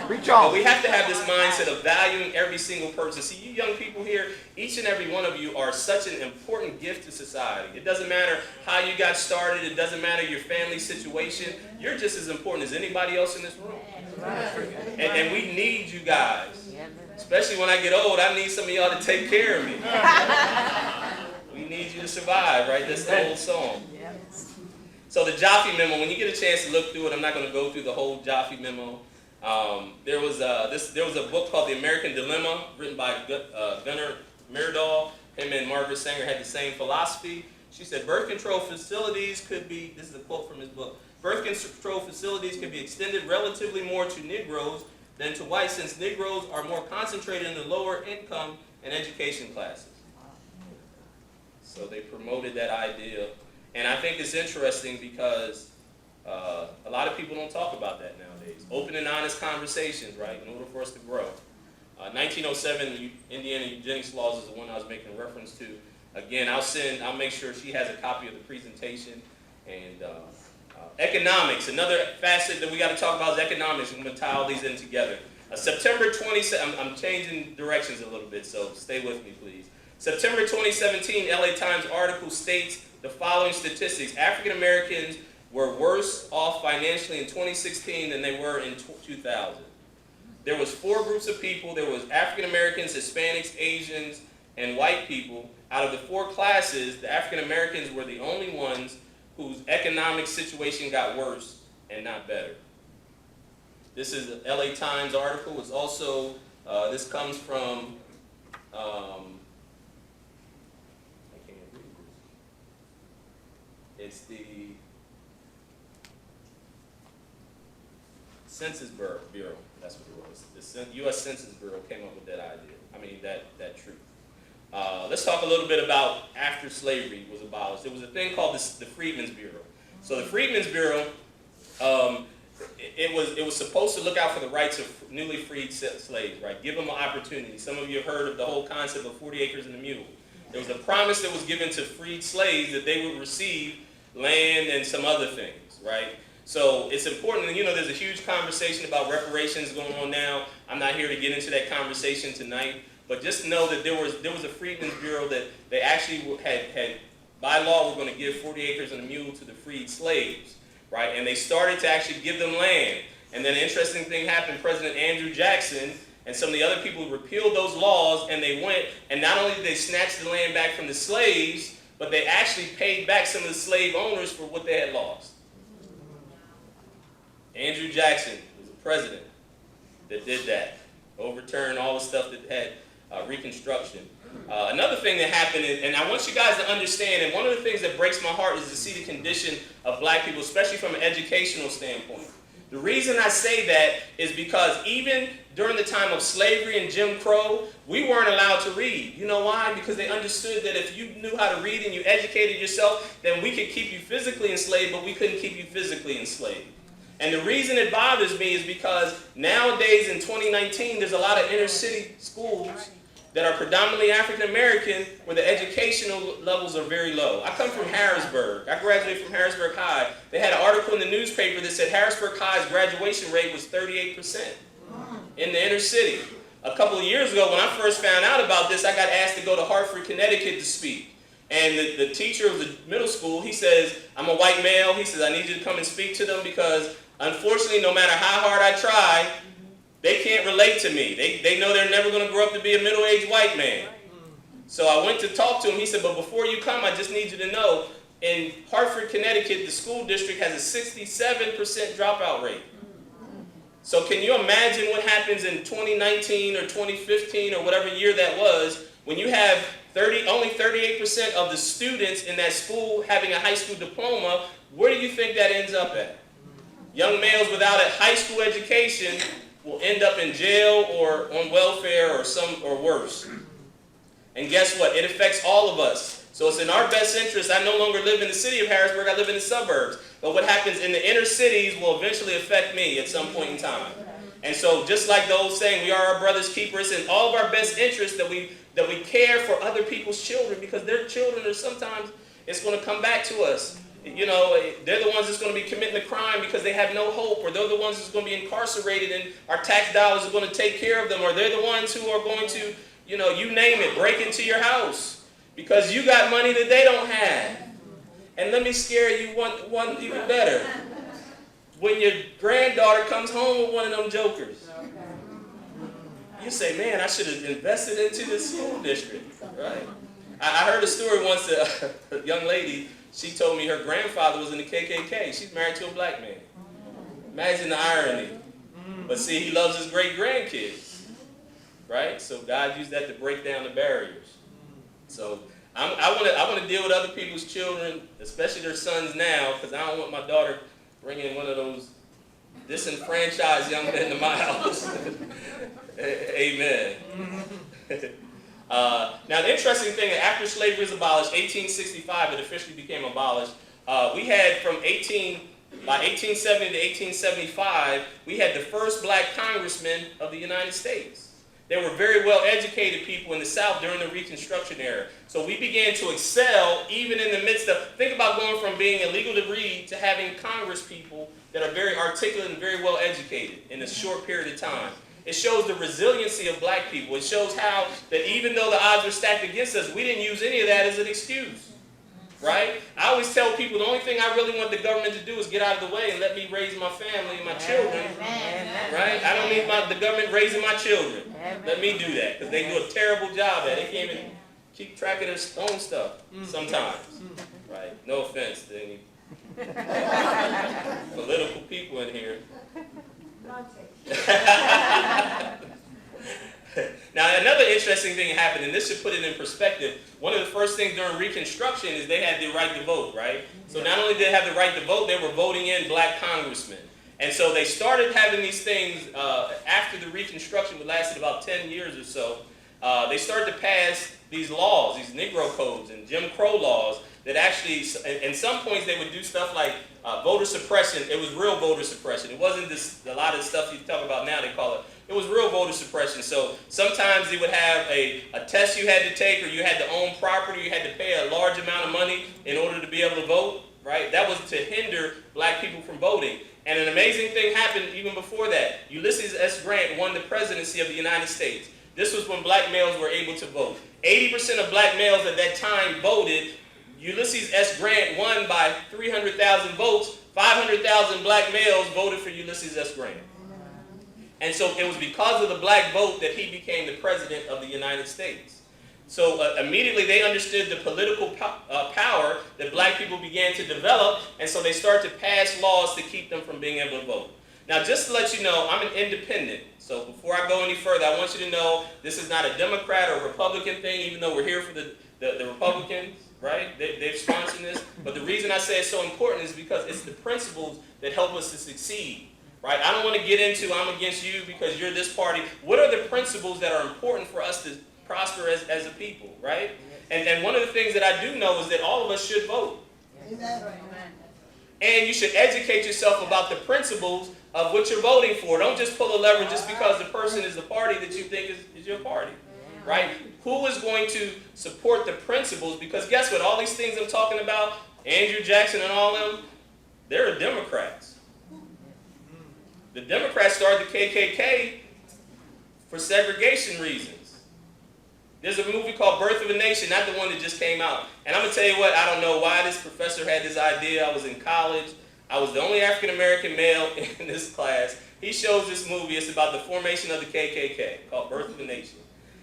Preach on. But we have to have this mindset of valuing every single person. See, you young people here, each and every one of you are such an important gift to society. It doesn't matter how you got started. It doesn't matter your family situation. You're just as important as anybody else in this room. And we need you guys. Especially when I get old, I need some of y'all to take care of me. We need you to survive, right? That's the whole song. So the Jaffe Memo, when you get a chance to look through it, I'm not going to go through the whole Jaffe Memo. There was a book called The American Dilemma, written by Gunnar Myrdal. Him and Margaret Sanger had the same philosophy. She said birth control facilities could be, this is a quote from his book, birth control facilities can be extended relatively more to Negroes than to whites, since Negroes are more concentrated in the lower income and education classes. So they promoted that idea. And I think it's interesting because a lot of people don't talk about that nowadays. Open and honest conversations, right, in order for us to grow. 1907 Indiana eugenics laws is the one I was making reference to. Again, I'll make sure she has a copy of the presentation. And economics, another facet that we got to talk about is economics. I'm going to tie all these in together. September 27, I'm changing directions a little bit, so stay with me, please. September 2017, LA Times article states the following statistics. African Americans were worse off financially in 2016 than they were in 2000. There was 4 groups of people. There was African Americans, Hispanics, Asians, and white people. Out of the 4 classes, the African Americans were the only ones whose economic situation got worse and not better. This is an LA Times article. It's also, this comes from, it's the Census Bureau. That's what it was. The U.S. Census Bureau came up with that idea. I mean, that truth. Let's talk a little bit about after slavery was abolished. There was a thing called the Freedmen's Bureau. So the Freedmen's Bureau, it was supposed to look out for the rights of newly freed slaves, right? Give them an opportunity. Some of you have heard of the whole concept of 40 acres and a mule. There was a promise that was given to freed slaves that they would receive land and some other things, right? So it's important, and there's a huge conversation about reparations going on now. I'm not here to get into that conversation tonight, but just know that there was a Freedmen's Bureau that they actually had by law, were going to give 40 acres and a mule to the freed slaves, right? And they started to actually give them land. And then an interesting thing happened. President Andrew Jackson and some of the other people repealed those laws, and they went, and not only did they snatch the land back from the slaves, but they actually paid back some of the slave owners for what they had lost. Andrew Jackson was the president that did that, overturned all the stuff that had Reconstruction. Another thing that happened, and I want you guys to understand, and one of the things that breaks my heart is to see the condition of black people, especially from an educational standpoint. The reason I say that is because even during the time of slavery and Jim Crow, we weren't allowed to read. You know why? Because they understood that if you knew how to read and you educated yourself, then we could keep you physically enslaved, but we couldn't keep you physically enslaved. And the reason it bothers me is because nowadays in 2019, there's a lot of inner city schools that are predominantly African American where the educational levels are very low. I come from Harrisburg. I graduated from Harrisburg High. They had an article in the newspaper that said Harrisburg High's graduation rate was 38% in the inner city. A couple of years ago, when I first found out about this, I got asked to go to Hartford, Connecticut to speak. And the teacher of the middle school, he says, I'm a white male. He says, I need you to come and speak to them because unfortunately, no matter how hard I try, they can't relate to me. They know they're never going to grow up to be a middle-aged white man. So I went to talk to him. He said, but before you come, I just need you to know, in Hartford, Connecticut, the school district has a 67% dropout rate. So can you imagine what happens in 2019 or 2015 or whatever year that was, when you have only 38% of the students in that school having a high school diploma? Where do you think that ends up at? Young males without a high school education will end up in jail or on welfare or worse. And guess what? It affects all of us. So it's in our best interest. I no longer live in the city of Harrisburg, I live in the suburbs. But what happens in the inner cities will eventually affect me at some point in time. And so just like the old saying, we are our brother's keepers, and all of our best interest that we care for other people's children, because their children are sometimes, it's going to come back to us. You know, they're the ones that's going to be committing the crime because they have no hope, or they're the ones that's going to be incarcerated and our tax dollars are going to take care of them, or they're the ones who are going to, you know, you name it, break into your house because you got money that they don't have. And let me scare you one even better. When your granddaughter comes home with one of them jokers, you say, man, I should have invested into this school district, right? I heard a story once, a young lady, she told me her grandfather was in the KKK. She's married to a black man. Imagine the irony. But see, he loves his great-grandkids, right? So God used that to break down the barriers. So I want to deal with other people's children, especially their sons now, because I don't want my daughter bringing one of those disenfranchised young men to my house. Amen. Now, the interesting thing, after slavery was abolished, 1865, it officially became abolished. We had by 1870 to 1875, we had the first black congressman of the United States. They were very well educated people in the South during the Reconstruction era. So we began to excel even in the midst of, think about going from being illegal to read to having Congress people that are very articulate and very well educated in a short period of time. It shows the resiliency of black people. It shows how that even though the odds were stacked against us, we didn't use any of that as an excuse. Right? I always tell people the only thing I really want the government to do is get out of the way and let me raise my family and my children. Right? I don't need the government raising my children. Let me do that, because they do a terrible job at it. They can't even keep track of their own stuff sometimes. Right? No offense to any political people in here. Now, another interesting thing happened, and this should put it in perspective. One of the first things during Reconstruction is they had the right to vote, right? So not only did they have the right to vote, they were voting in black congressmen. And so they started having these things after the Reconstruction, which lasted about 10 years or so. They started to pass these laws, these Negro codes and Jim Crow laws that actually, in some points they would do stuff like voter suppression. It was real voter suppression. It wasn't a lot of stuff you talk about now, they call it. It was real voter suppression. So sometimes they would have a test you had to take, or you had to own property, you had to pay a large amount of money in order to be able to vote, right? That was to hinder black people from voting. And an amazing thing happened even before that. Ulysses S. Grant won the presidency of the United States. This was when black males were able to vote. 80% of black males at that time voted. Ulysses S. Grant won by 300,000 votes. 500,000 black males voted for Ulysses S. Grant. And so it was because of the black vote that he became the president of the United States. So immediately they understood the political power that black people began to develop, and so they started to pass laws to keep them from being able to vote. Now, just to let you know, I'm an independent. So before I go any further, I want you to know this is not a Democrat or Republican thing, even though we're here for the Republicans, right? They've sponsored this. But the reason I say it's so important is because it's the principles that help us to succeed. Right? I don't want to get into I'm against you because you're this party. What are the principles that are important for us to prosper as a people, right? And one of the things that I do know is that all of us should vote. Amen. And you should educate yourself about the principles of what you're voting for. Don't just pull a lever just because the person is the party that you think is your party, right? Who is going to support the principles? Because guess what? All these things I'm talking about, Andrew Jackson and all of them, they're Democrats. The Democrats started the KKK for segregation reasons. There's a movie called Birth of a Nation, not the one that just came out. And I'm going to tell you what, I don't know why this professor had this idea. I was in college. I was the only African-American male in this class. He shows this movie. It's about the formation of the KKK, called Birth of a Nation.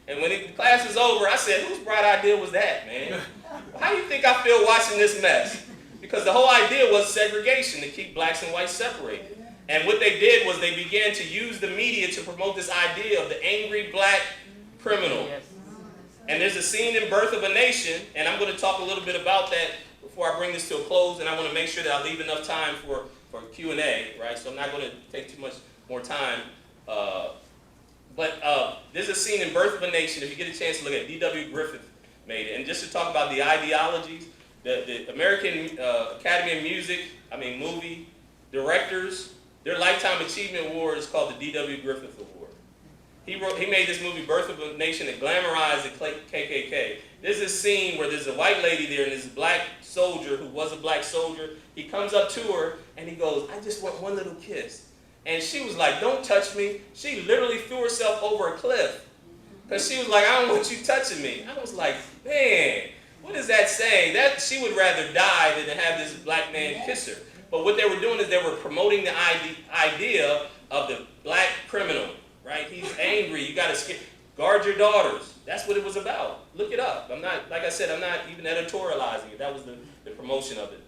And when the class was over, I said, whose bright idea was that, man? How do you think I feel watching this mess? Because the whole idea was segregation, to keep blacks and whites separated. And what they did was they began to use the media to promote this idea of the angry black criminal. And there's a scene in Birth of a Nation, and I'm going to talk a little bit about that before I bring this to a close, and I want to make sure that I leave enough time for Q&A, right? So I'm not going to take too much more time. But there's a scene in Birth of a Nation, if you get a chance to look at it, D.W. Griffith made it. And just to talk about the ideologies, the American Academy of Music, movie directors, their Lifetime Achievement Award is called the D.W. Griffith Award. He made this movie, Birth of a Nation, that glamorized the KKK. There's this scene where there's a white lady there and this black soldier who was a black soldier. He comes up to her and he goes, "I just want one little kiss." And she was like, "Don't touch me." She literally threw herself over a cliff because she was like, "I don't want you touching me." I was like, man, what is that saying? That she would rather die than to have this black man kiss her. But what they were doing is they were promoting the idea of the black criminal, right? He's angry. You got to guard your daughters. That's what it was about. Look it up. I'm not, like I said, I'm not even editorializing it. That was the promotion of it.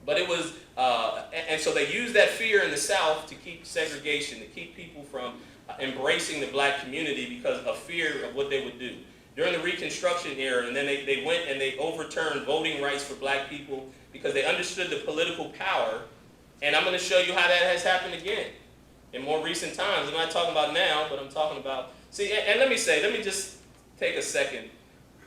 But it was, and so they used that fear in the South to keep segregation, to keep people from embracing the black community because of fear of what they would do. During the Reconstruction era, and then they went and they overturned voting rights for black people because they understood the political power. And I'm going to show you how that has happened again in more recent times. I'm not talking about now, but I'm talking about, see, and let me just take a second.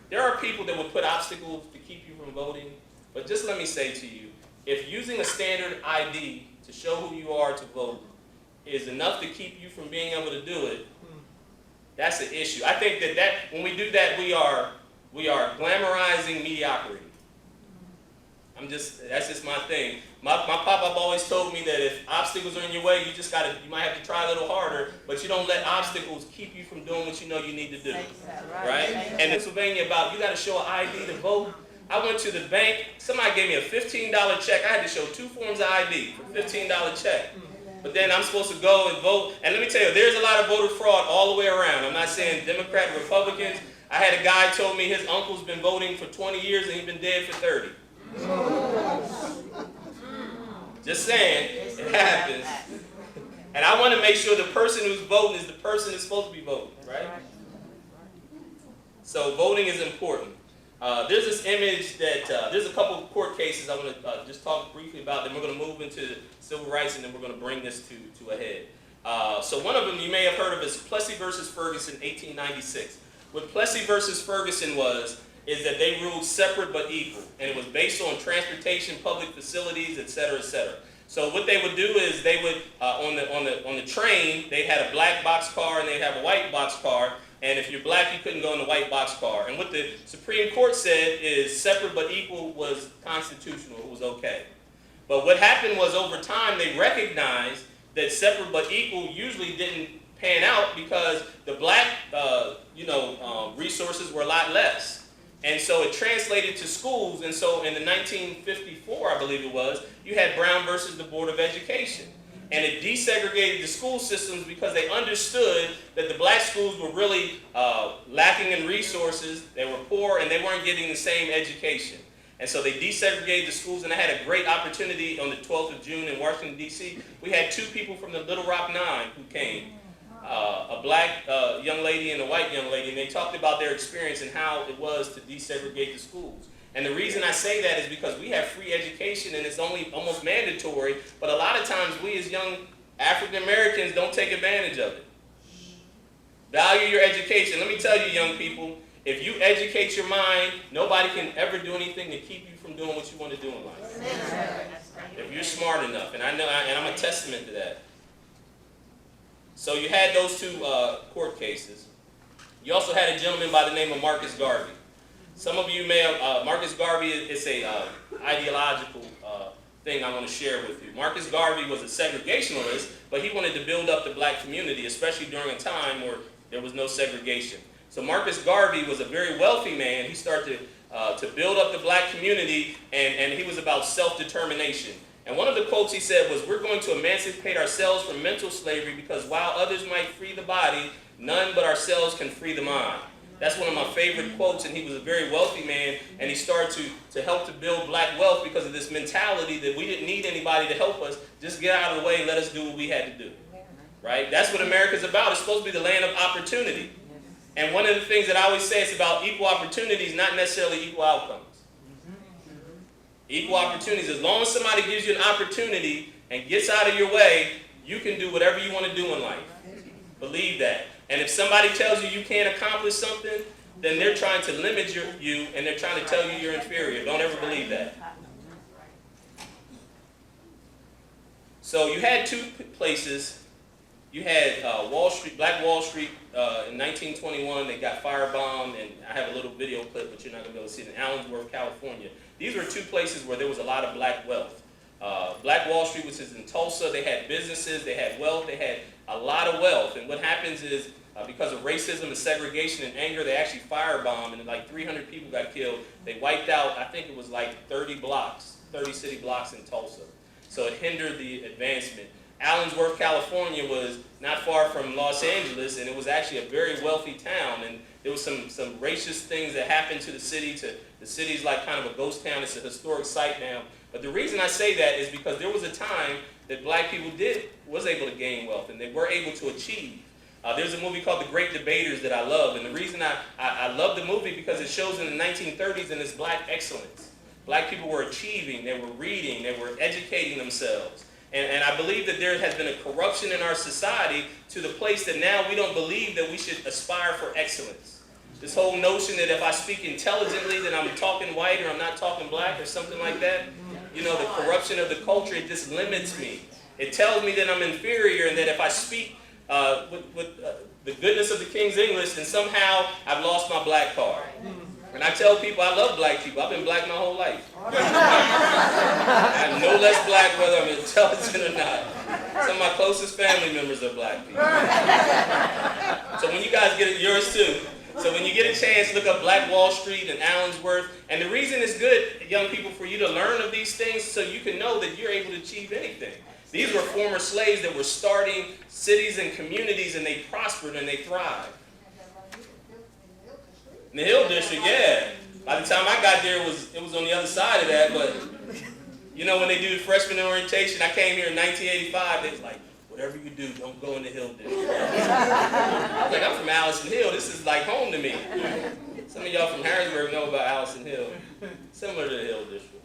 There are people that will put obstacles to keep you from voting, but just let me say to you, if using a standard ID to show who you are to vote is enough to keep you from being able to do it, that's an issue. I think that when we do that, we are glamorizing mediocrity. That's just my thing. My pop-up always told me that if obstacles are in your way, you might have to try a little harder, but you don't let obstacles keep you from doing what you know you need to do. Right? And in Pennsylvania, you got to show an ID to vote. I went to the bank, somebody gave me a $15 check. I had to show 2 forms of ID for a $15 check. But then I'm supposed to go and vote. And let me tell you, there's a lot of voter fraud all the way around. I'm not saying Democrat, Republicans. I had a guy told me his uncle's been voting for 20 years and he's been dead for 30. Just saying, it happens. And I want to make sure the person who's voting is the person that's supposed to be voting, right? So voting is important. There's this image that, there's a couple of court cases I want to just talk briefly about, then we're going to move into civil rights, and then we're going to bring this to a head. So one of them you may have heard of is Plessy versus Ferguson, 1896. What Plessy versus Ferguson is that they ruled separate but equal, and it was based on transportation, public facilities, et cetera, et cetera. So what they would do is they would, on the train, they had a black boxcar and they'd have a white boxcar. And if you're black, you couldn't go in the white boxcar. And what the Supreme Court said is separate but equal was constitutional. It was okay. But what happened was over time, they recognized that separate but equal usually didn't pan out because the black resources were a lot less. And so it translated to schools. And so in the 1954, I believe it was, you had Brown versus the Board of Education. And it desegregated the school systems because they understood that the black schools were really lacking in resources. They were poor and they weren't getting the same education. And so they desegregated the schools, and I had a great opportunity on the 12th of June in Washington, D.C. We had 2 people from the Little Rock Nine who came, a black young lady and a white young lady, and they talked about their experience and how it was to desegregate the schools. And the reason I say that is because we have free education and it's only almost mandatory, but a lot of times we as young African Americans don't take advantage of it. Value your education. Let me tell you, young people, if you educate your mind, nobody can ever do anything to keep you from doing what you want to do in life. If you're smart enough, and I know, and I'm a testament to that. So you had those 2 court cases. You also had a gentleman by the name of Marcus Garvey. Some of you may have, Marcus Garvey is a ideological thing I want to share with you. Marcus Garvey was a segregationalist, but he wanted to build up the black community, especially during a time where there was no segregation. So Marcus Garvey was a very wealthy man. He started to build up the black community, and he was about self-determination. And one of the quotes he said was, "We're going to emancipate ourselves from mental slavery because while others might free the body, none but ourselves can free the mind." That's one of my favorite quotes, and he was a very wealthy man, and he started to help to build black wealth because of this mentality that we didn't need anybody to help us. Just get out of the way and let us do what we had to do. Right? That's what America's about. It's supposed to be the land of opportunity. And one of the things that I always say is about equal opportunities, not necessarily equal outcomes. Equal opportunities. As long as somebody gives you an opportunity and gets out of your way, you can do whatever you want to do in life. Believe that. And if somebody tells you you can't accomplish something, then they're trying to limit you and they're trying to tell you you're inferior. Don't ever believe that. So you had two places. You had Wall Street, Black Wall Street in 1921. They got firebombed, and I have a little video clip, but you're not going to be able to see it, in Allensworth, California. These were two places where there was a lot of black wealth. Black Wall Street, which is in Tulsa, they had businesses, they had wealth, they had a lot of wealth. And what happens is, because of racism and segregation and anger, they actually firebombed, and like 300 people got killed. They wiped out, I think it was like 30 city blocks in Tulsa. So it hindered the advancement. Allensworth, California was not far from Los Angeles, and it was actually a very wealthy town. And there was some racist things that happened to the city. The city's like kind of a ghost town. It's a historic site now. But the reason I say that is because there was a time that black people was able to gain wealth, and they were able to achieve. There's a movie called The Great Debaters that I love, and the reason I love the movie because it shows in the 1930s and it's black excellence. Black people were achieving, they were reading, they were educating themselves. And I believe that there has been a corruption in our society to the place that now we don't believe that we should aspire for excellence. This whole notion that if I speak intelligently, then I'm talking white or I'm not talking black or something like that. You know, the corruption of the culture, it just limits me. It tells me that I'm inferior and that if I speak with the goodness of the King's English, then somehow I've lost my black card. And I tell people I love black people. I've been black my whole life. I'm no less black whether I'm intelligent or not. Some of my closest family members are black people. So when you guys get it, yours too. So when you get a chance, look up Black Wall Street and Allensworth. And the reason it's good, young people, for you to learn of these things so you can know that you're able to achieve anything. These were former slaves that were starting cities and communities, and they prospered and they thrived. In the Hill District, yeah. By the time I got there, it was on the other side of that. But, you know, when they do the freshman orientation, I came here in 1985, they was like, whatever you do, don't go in the Hill District. I was like, I'm from Allison Hill. This is like home to me. Some of y'all from Harrisburg know about Allison Hill. Similar to the Hill District.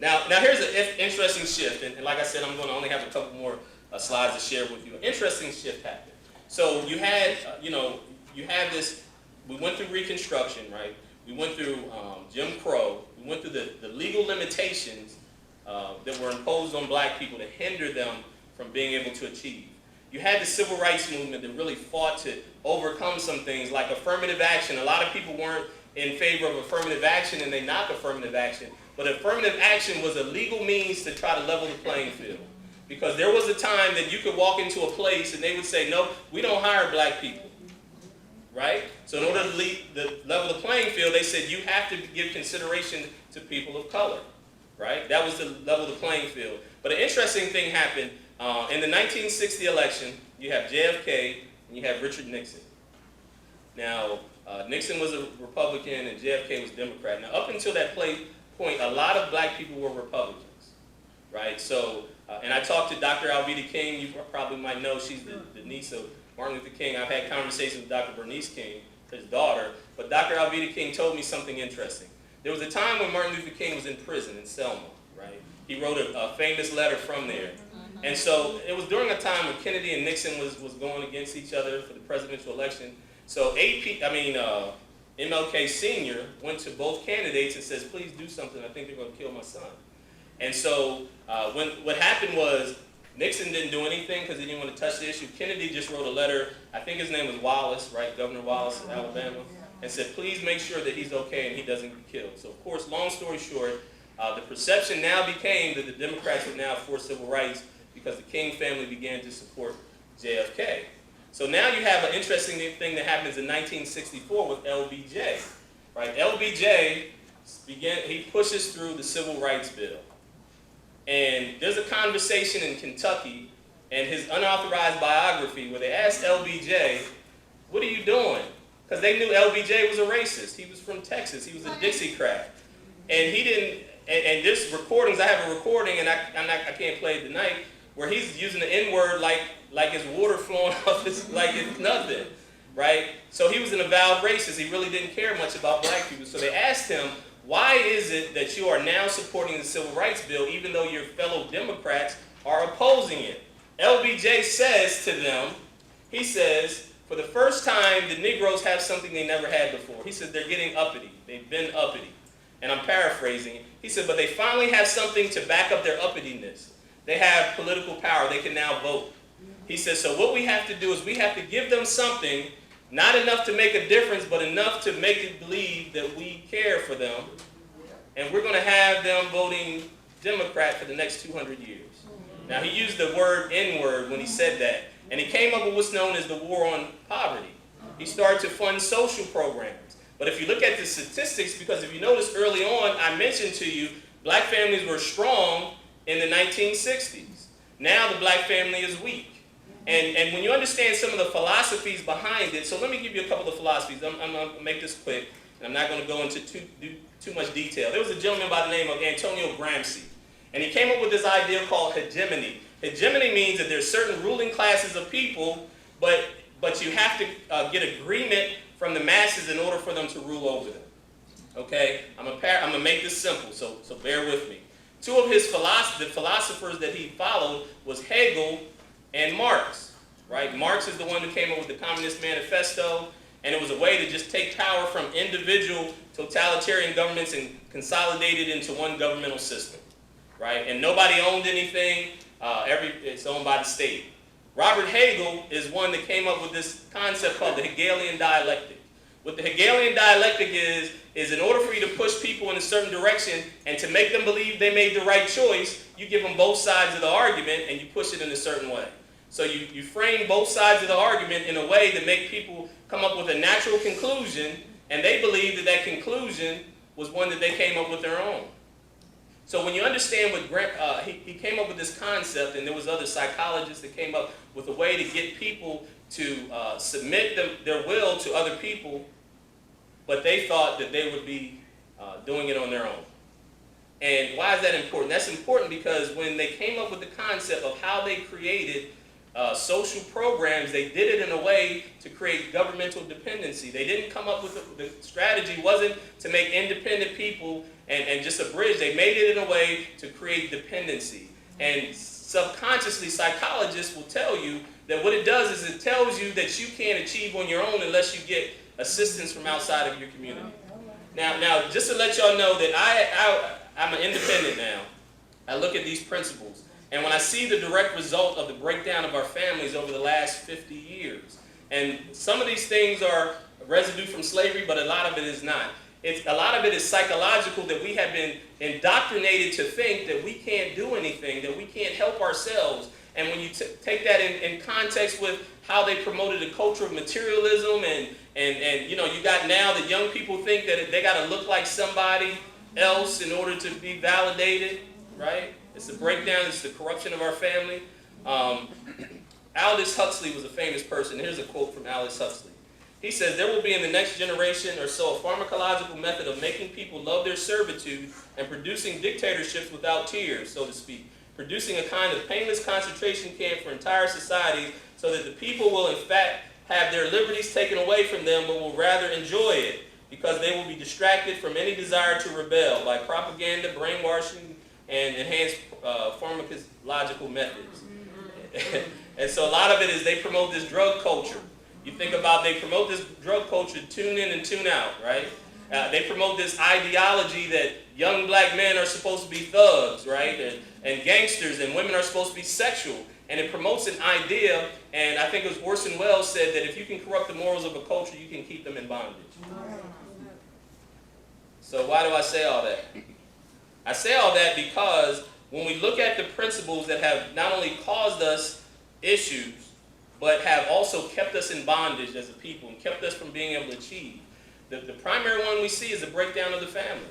Now here's an interesting shift. And like I said, I'm going to only have a couple more slides to share with you. An interesting shift happened. So you had, you have this. We went through Reconstruction, right? We went through Jim Crow. We went through the legal limitations that were imposed on black people to hinder them from being able to achieve. You had the civil rights movement that really fought to overcome some things like affirmative action. A lot of people weren't in favor of affirmative action and they knock affirmative action. But affirmative action was a legal means to try to level the playing field. Because there was a time that you could walk into a place and they would say, no, we don't hire black people. Right? So in order to level the playing field, they said you have to give consideration to people of color. Right? That was to level the playing field. But an interesting thing happened. In the 1960 election, you have JFK and you have Richard Nixon. Now, Nixon was a Republican and JFK was Democrat. Now, up until that point, a lot of black people were Republicans. Right? So, and I talked to Dr. Alveda King. You probably might know she's the niece of Martin Luther King. I've had conversations with Dr. Bernice King, his daughter. But Dr. Alveda King told me something interesting. There was a time when Martin Luther King was in prison in Selma. Right? He wrote a famous letter from there. And so it was during a time when Kennedy and Nixon was going against each other for the presidential election. So MLK Sr. went to both candidates and says, please do something. I think they're going to kill my son. And so what happened was Nixon didn't do anything because he didn't want to touch the issue. Kennedy just wrote a letter. I think his name was Wallace, right? Governor Wallace of Alabama. And said, please make sure that he's okay and he doesn't get killed. So, of course, long story short, the perception now became that the Democrats were now for civil rights because the King family began to support JFK. So now you have an interesting thing that happens in 1964 with LBJ. Right? LBJ, he pushes through the Civil Rights Bill. And there's a conversation in Kentucky and his unauthorized biography where they asked LBJ, what are you doing? because they knew LBJ was a racist. He was from Texas. He was a Dixiecrat. And he didn't, and there's recordings, I have a recording, and I can't play it tonight, where he's using the N-word like it's water flowing off his, like it's nothing, right? So he was an avowed racist. He really didn't care much about black people. So they asked him, why is it that you are now supporting the Civil Rights Bill even though your fellow Democrats are opposing it? LBJ says to them, he says, for the first time, the Negroes have something they never had before. He said they're getting uppity. They've been uppity. And I'm paraphrasing. He said, but they finally have something to back up their uppityness. They have political power. They can now vote. He says, so what we have to do is we have to give them something, not enough to make a difference, but enough to make it believe that we care for them. And we're going to have them voting Democrat for the next 200 years. Now, he used the word N-word when he said that. And he came up with what's known as the war on poverty. He started to fund social programs. But if you look at the statistics, because if you notice early on, I mentioned to you, black families were strong in the 1960s. Now the black family is weak. And when you understand some of the philosophies behind it, so let me give you a couple of philosophies. I'm going to make this quick, and I'm not going to go into too much detail. There was a gentleman by the name of Antonio Gramsci, and he came up with this idea called hegemony. Hegemony means that there's certain ruling classes of people, but you have to get agreement from the masses in order for them to rule over them. Okay? I'm going to make this simple, so bear with me. Two of his philosophers that he followed was Hegel and Marx. Right? Marx is the one who came up with the Communist Manifesto, and it was a way to just take power from individual totalitarian governments and consolidate it into one governmental system. Right? And nobody owned anything. It's owned by the state. Robert Hegel is one that came up with this concept called the Hegelian dialectic. What the Hegelian dialectic is in order for you to push people in a certain direction and to make them believe they made the right choice, you give them both sides of the argument and you push it in a certain way. So you frame both sides of the argument in a way to make people come up with a natural conclusion, and they believe that that conclusion was one that they came up with their own. So when you understand what he came up with this concept, and there was other psychologists that came up with a way to get people to submit their will to other people, but they thought that they would be doing it on their own. And why is that important? That's important because when they came up with the concept of how they created social programs, they did it in a way to create governmental dependency. They didn't come up with the strategy wasn't to make independent people and just a bridge. They made it in a way to create dependency. And subconsciously, psychologists will tell you that what it does is it tells you that you can't achieve on your own unless you get assistance from outside of your community. Now, just to let y'all know that I'm an independent now. I look at these principles. And when I see the direct result of the breakdown of our families over the last 50 years, and some of these things are residue from slavery, but a lot of it is not. A lot of it is psychological, that we have been indoctrinated to think that we can't do anything, that we can't help ourselves. And when you take that in context with how they promoted a culture of materialism, and you know, you got now that young people think that they got to look like somebody else in order to be validated, right? It's the breakdown, it's the corruption of our family. Aldous Huxley was a famous person. Here's a quote from Aldous Huxley. He says, there will be in the next generation or so a pharmacological method of making people love their servitude and producing dictatorships without tears, so to speak. Producing a kind of painless concentration camp for entire societies so that the people will in fact have their liberties taken away from them, but will rather enjoy it because they will be distracted from any desire to rebel by propaganda, brainwashing, and enhanced pharmacological methods. And so a lot of it is they promote this drug culture. You think about, they promote this drug culture, tune in and tune out, right? They promote this ideology that young black men are supposed to be thugs, right? And gangsters, and women are supposed to be sexual. And it promotes an idea, and I think it was Orson Welles said that if you can corrupt the morals of a culture, you can keep them in bondage. So why do I say all that? I say all that because when we look at the principles that have not only caused us issues, but have also kept us in bondage as a people and kept us from being able to achieve, the primary one we see is the breakdown of the family.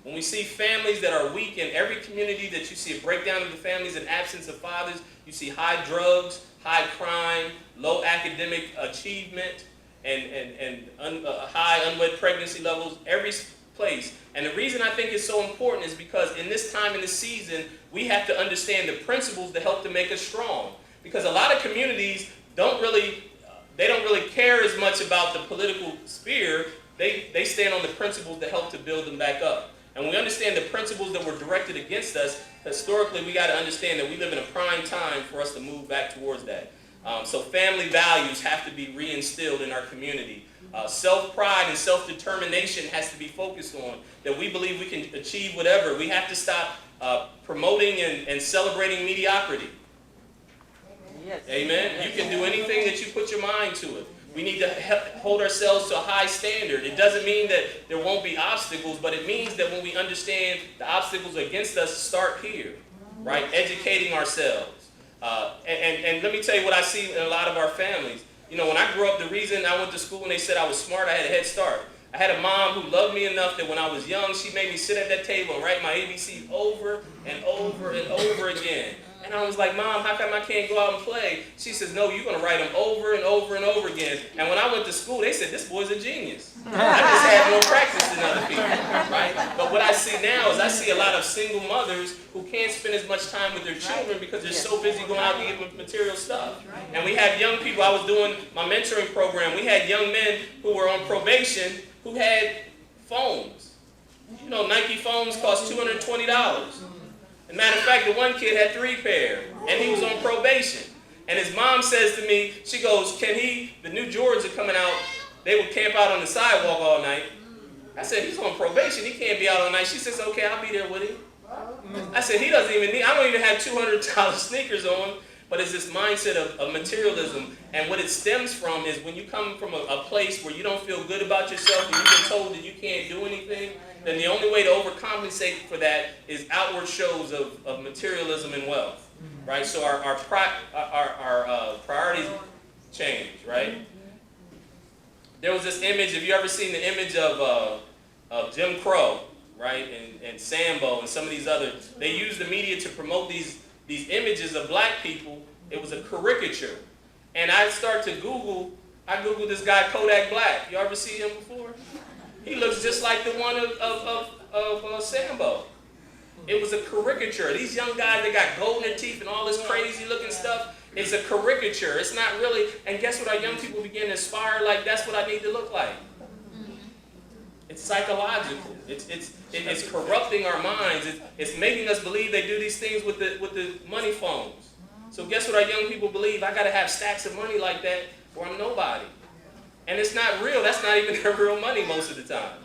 When we see families that are weak in every community, that you see a breakdown of the families and absence of fathers, you see high drugs, high crime, low academic achievement, high unwed pregnancy levels, every place. And the reason I think it's so important is because in this time in this season, we have to understand the principles that help to make us strong. Because a lot of communities don't really care as much about the political sphere. They stand on the principles that help to build them back up. And when we understand the principles that were directed against us, historically we got to understand that we live in a prime time for us to move back towards that. So family values have to be reinstilled in our community. Self-pride and self-determination has to be focused on, that we believe we can achieve whatever. We have to stop promoting and celebrating mediocrity. Amen. Yes. Amen? You can do anything that you put your mind to it. We need to hold ourselves to a high standard. It doesn't mean that there won't be obstacles, but it means that when we understand the obstacles against us, start here, right? Educating ourselves. And let me tell you what I see in a lot of our families. You know, when I grew up, the reason I went to school and they said I was smart, I had a head start. I had a mom who loved me enough that when I was young, she made me sit at that table and write my ABCs over and over and over again. And I was like, Mom, how come I can't go out and play? She says, no, you're going to write them over and over and over again. And when I went to school, they said, this boy's a genius. I just had more practice than other people, right? But what I see now is I see a lot of single mothers who can't spend as much time with their children because they're so busy going out and getting material stuff. And we have young people. I was doing my mentoring program. We had young men who were on probation who had phones. You know, Nike phones cost $220. As a matter of fact, the one kid had 3 pair, and he was on probation. And his mom says to me, she goes, the new Jordans are coming out, they would camp out on the sidewalk all night. I said, he's on probation, he can't be out all night. She says, okay, I'll be there with him. I said, I don't even have $200 sneakers on, but it's this mindset of materialism. And what it stems from is when you come from a place where you don't feel good about yourself and you've been told that you can't do anything, then the only way to overcompensate for that is outward shows of materialism and wealth, right? So our priorities change, right? There was this image, have you ever seen the image of Jim Crow, right, and Sambo and some of these others? They used the media to promote these images of black people. It was a caricature. And I Googled this guy Kodak Black. You ever see him before? He looks just like the one of Sambo. It was a caricature. These young guys, they got gold in their teeth and all this crazy looking stuff. It's a caricature. It's not really, and guess what? Our young people begin to aspire like, that's what I need to look like. It's psychological. It's corrupting our minds. It's making us believe they do these things with the money phones. So guess what our young people believe? I got to have stacks of money like that or I'm nobody. And it's not real. That's not even their real money most of the time,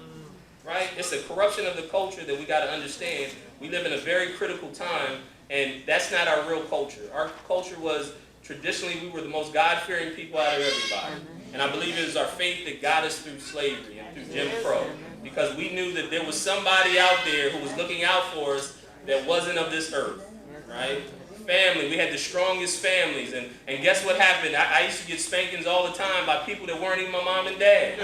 right? It's a corruption of the culture that we got to understand. We live in a very critical time, and that's not our real culture. Our culture was, traditionally, we were the most God-fearing people out of everybody. And I believe it was our faith that got us through slavery and through Jim Crow, because we knew that there was somebody out there who was looking out for us that wasn't of this earth, right? Family, we had the strongest families, and guess what happened? I used to get spankings all the time by people that weren't even my mom and dad.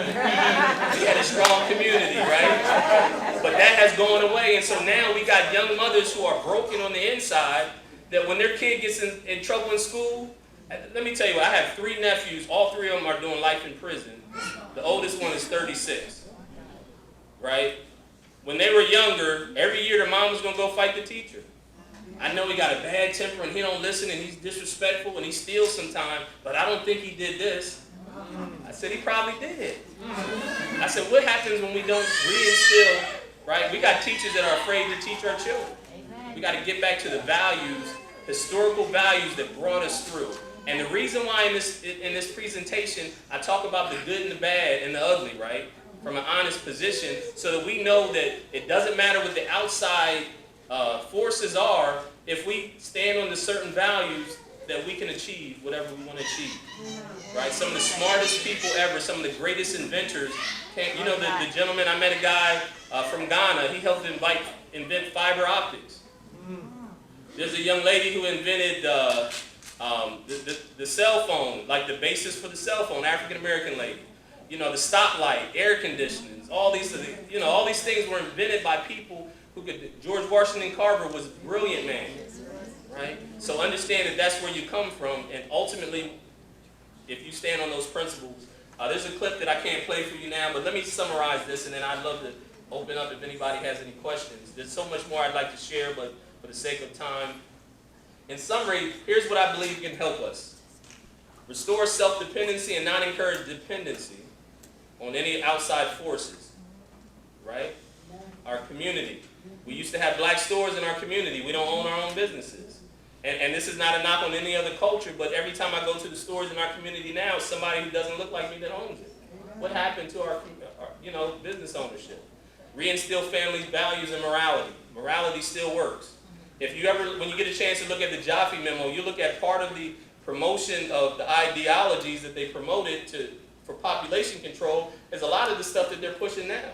We had a strong community, right? But that has gone away, and so now we got young mothers who are broken on the inside, that when their kid gets in trouble in school, let me tell you, I have 3 nephews, all 3 of them are doing life in prison. The oldest one is 36, right? When they were younger, every year their mom was going to go fight the teacher. I know he got a bad temper and he don't listen and he's disrespectful and he steals sometimes, but I don't think he did this. I said, he probably did. I said, what happens when we don't reinstill, right? We got teachers that are afraid to teach our children. We got to get back to the values, historical values that brought us through. And the reason why in this presentation, I talk about the good and the bad and the ugly, right? From an honest position, so that we know that it doesn't matter what the outside forces are, if we stand on the certain values, that we can achieve whatever we want to achieve. Right? Some of the smartest people ever, some of the greatest inventors, you know, the gentleman, I met a guy from Ghana, he helped invent fiber optics. There's a young lady who invented the cell phone, like the basis for the cell phone, African-American lady. You know, the stoplight, air conditioning, all these things were invented by people who could. George Washington Carver was a brilliant man, right? So understand that that's where you come from, and ultimately, if you stand on those principles, There's a clip that I can't play for you now, but let me summarize this, and then I'd love to open up if anybody has any questions. There's so much more I'd like to share, but for the sake of time, in summary, here's what I believe can help us. Restore self-dependency and not encourage dependency on any outside forces, right? Our community. We used to have black stores in our community. We don't own our own businesses. And this is not a knock on any other culture, but every time I go to the stores in our community now, it's somebody who doesn't look like me that owns it. What happened to our business ownership? Reinstill families' values and morality. Morality still works. If you ever, when you get a chance to look at the Jaffe memo, you look at part of the promotion of the ideologies that they promoted for population control, there's a lot of the stuff that they're pushing now.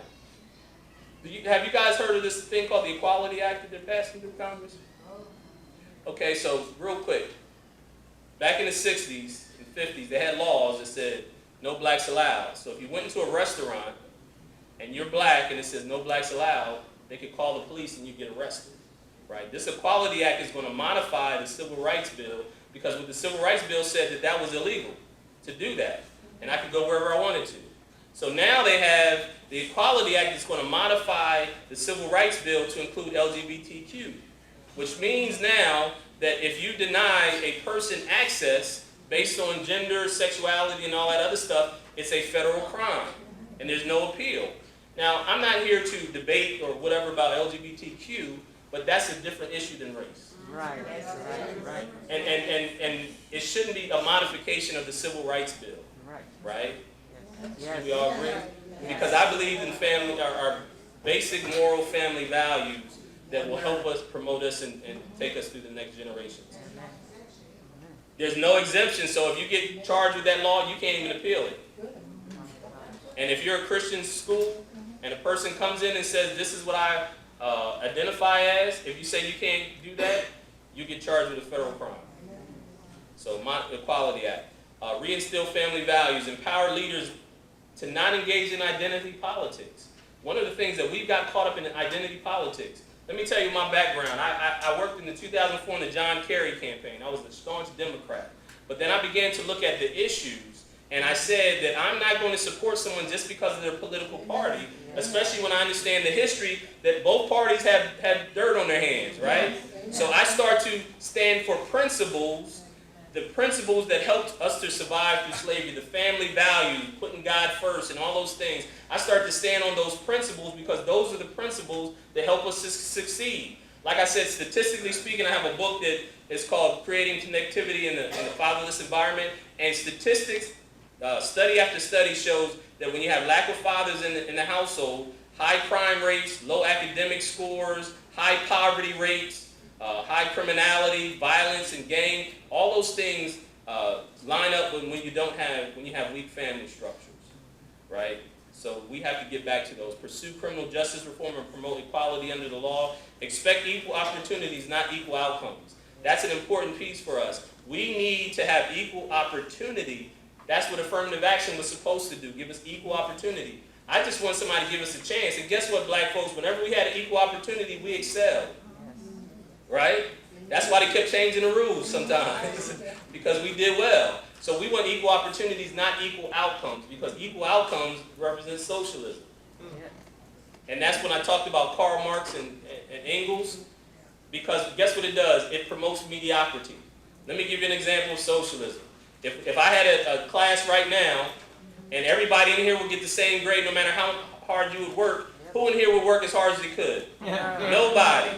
Have you guys heard of this thing called the Equality Act that they're passing through Congress? Okay, so real quick, back in the 60s and 50s, they had laws that said no blacks allowed. So if you went into a restaurant and you're black and it says no blacks allowed, they could call the police and you get arrested, right? This Equality Act is going to modify the Civil Rights Bill because what the Civil Rights Bill said that was illegal to do that, and I could go wherever I wanted to. So now they have the Equality Act that's going to modify the Civil Rights Bill to include LGBTQ, which means now that if you deny a person access based on gender, sexuality, and all that other stuff, it's a federal crime, and there's no appeal. Now, I'm not here to debate or whatever about LGBTQ, but that's a different issue than race. Right. And it shouldn't be a modification of the Civil Rights Bill, right? Yes. We all agree? Because I believe in family, our basic moral family values that will help us, promote us, and take us through the next generations. There's no exemption, so if you get charged with that law, you can't even appeal it. And if you're a Christian school and a person comes in and says, this is what I identify as, if you say you can't do that, you get charged with a federal crime. So, Equality Act. Reinstill family values, empower leaders to not engage in identity politics. One of the things that we've got caught up in identity politics, let me tell you my background. I worked in the 2004 in the John Kerry campaign. I was a staunch Democrat. But then I began to look at the issues, and I said that I'm not going to support someone just because of their political party, especially when I understand the history that both parties have dirt on their hands, right? So I start to stand for principles, the principles that helped us to survive through slavery, the family values, putting God first, and all those things. I start to stand on those principles because those are the principles that help us to succeed. Like I said, statistically speaking, I have a book that is called Creating Connectivity in the Fatherless Environment, and statistics, study after study shows that when you have lack of fathers in the household, high crime rates, low academic scores, high poverty rates, high criminality, violence, and gang, all those things line up when you have weak family structures, right? So we have to get back to those. Pursue criminal justice reform and promote equality under the law. Expect equal opportunities, not equal outcomes. That's an important piece for us. We need to have equal opportunity. That's what affirmative action was supposed to do, give us equal opportunity. I just want somebody to give us a chance. And guess what, black folks? Whenever we had an equal opportunity, we excelled. Right? That's why they kept changing the rules sometimes, because we did well. So we want equal opportunities, not equal outcomes, because equal outcomes represent socialism. And that's when I talked about Karl Marx and Engels, because guess what it does? It promotes mediocrity. Let me give you an example of socialism. If I had a class right now, and everybody in here would get the same grade no matter how hard you would work, who in here would work as hard as they could? Nobody.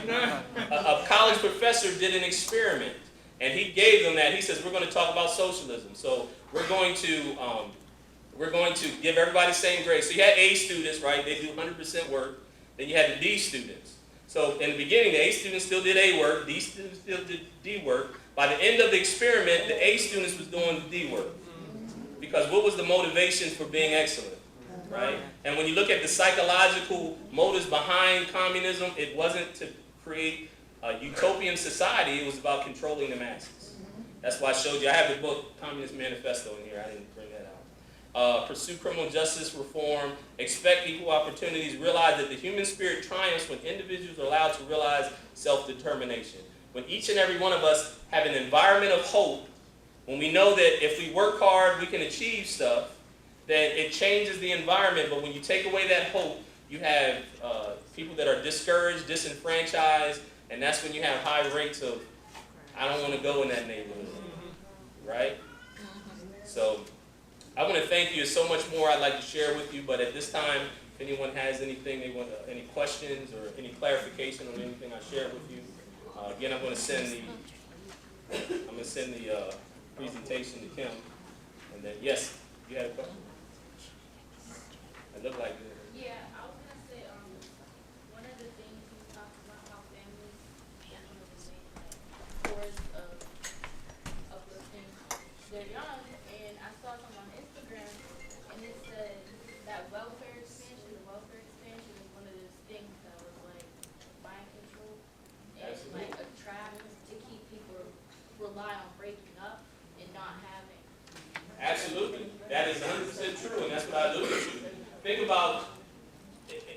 A college professor did an experiment, and he gave them that. He says, we're going to talk about socialism. So we're going to give everybody the same grade. So you had A students, right? They do 100% work. Then you had the D students. So in the beginning, the A students still did A work. D students still did D work. By the end of the experiment, the A students was doing the D work. Because what was the motivation for being excellent? Right? And when you look at the psychological motives behind communism, it wasn't to create a utopian society. It was about controlling the masses. That's why I showed you. I have the book Communist Manifesto in here. I didn't bring that out. Pursue criminal justice reform. Expect equal opportunities. Realize that the human spirit triumphs when individuals are allowed to realize self-determination. When each and every one of us have an environment of hope, when we know that if we work hard, we can achieve stuff, that it changes the environment, but when you take away that hope, you have people that are discouraged, disenfranchised, and that's when you have high rates of, I don't want to go in that neighborhood, right? So I want to thank you. There's so much more I'd like to share with you, but at this time, if anyone has anything they want, any questions or any clarification on anything I shared with you, again, I'm going to send the presentation to Kim, and then yes, you had a question. It looked like it. Yeah, I was gonna say, one of the things you talked about how families is one of the main cores of uplifting their young, and I saw something on Instagram, and it said that the welfare expansion is one of those things that was like mind control and like a trap to keep people rely on breaking up and not having. Absolutely. That is 100% true, and that's what I alluded to. Think about,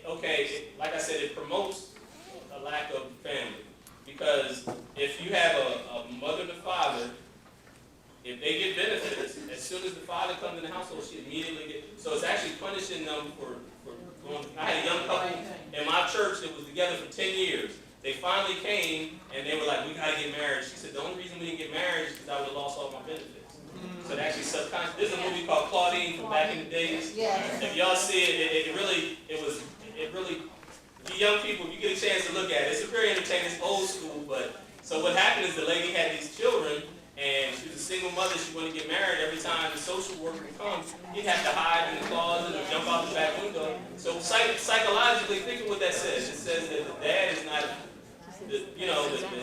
okay, like I said, it promotes a lack of family. Because if you have a mother and a father, if they get benefits, as soon as the father comes in the household, she immediately gets, so it's actually punishing them for going. I had a young couple in my church that was together for 10 years. They finally came, and they were like, we got to get married. She said, the only reason we didn't get married is because I would have lost all my benefits. So it actually subconscious. There's a movie called Claudine from back in the days. Yes. If y'all see it, it really, you young people, if you get a chance to look at it, it's a very entertaining, it's old school, but, so what happened is the lady had these children, and she was a single mother, she wanted to get married. Every time the social worker would come, he'd have to hide in the closet or jump out the back window. So psychologically, think of what that says. It says that the dad is not, the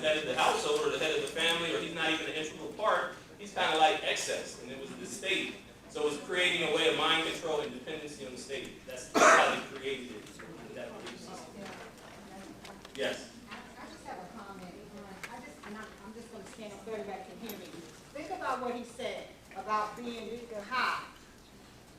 head of the household or the head of the family, or he's not even an integral part. He's kind of like excess, and it was the state. So it was creating a way of mind control and dependency on the state. That's how they created it, that belief system. Yes? I just have a comment. I'm just going to stand up there back and hear me. Think about what he said about being high.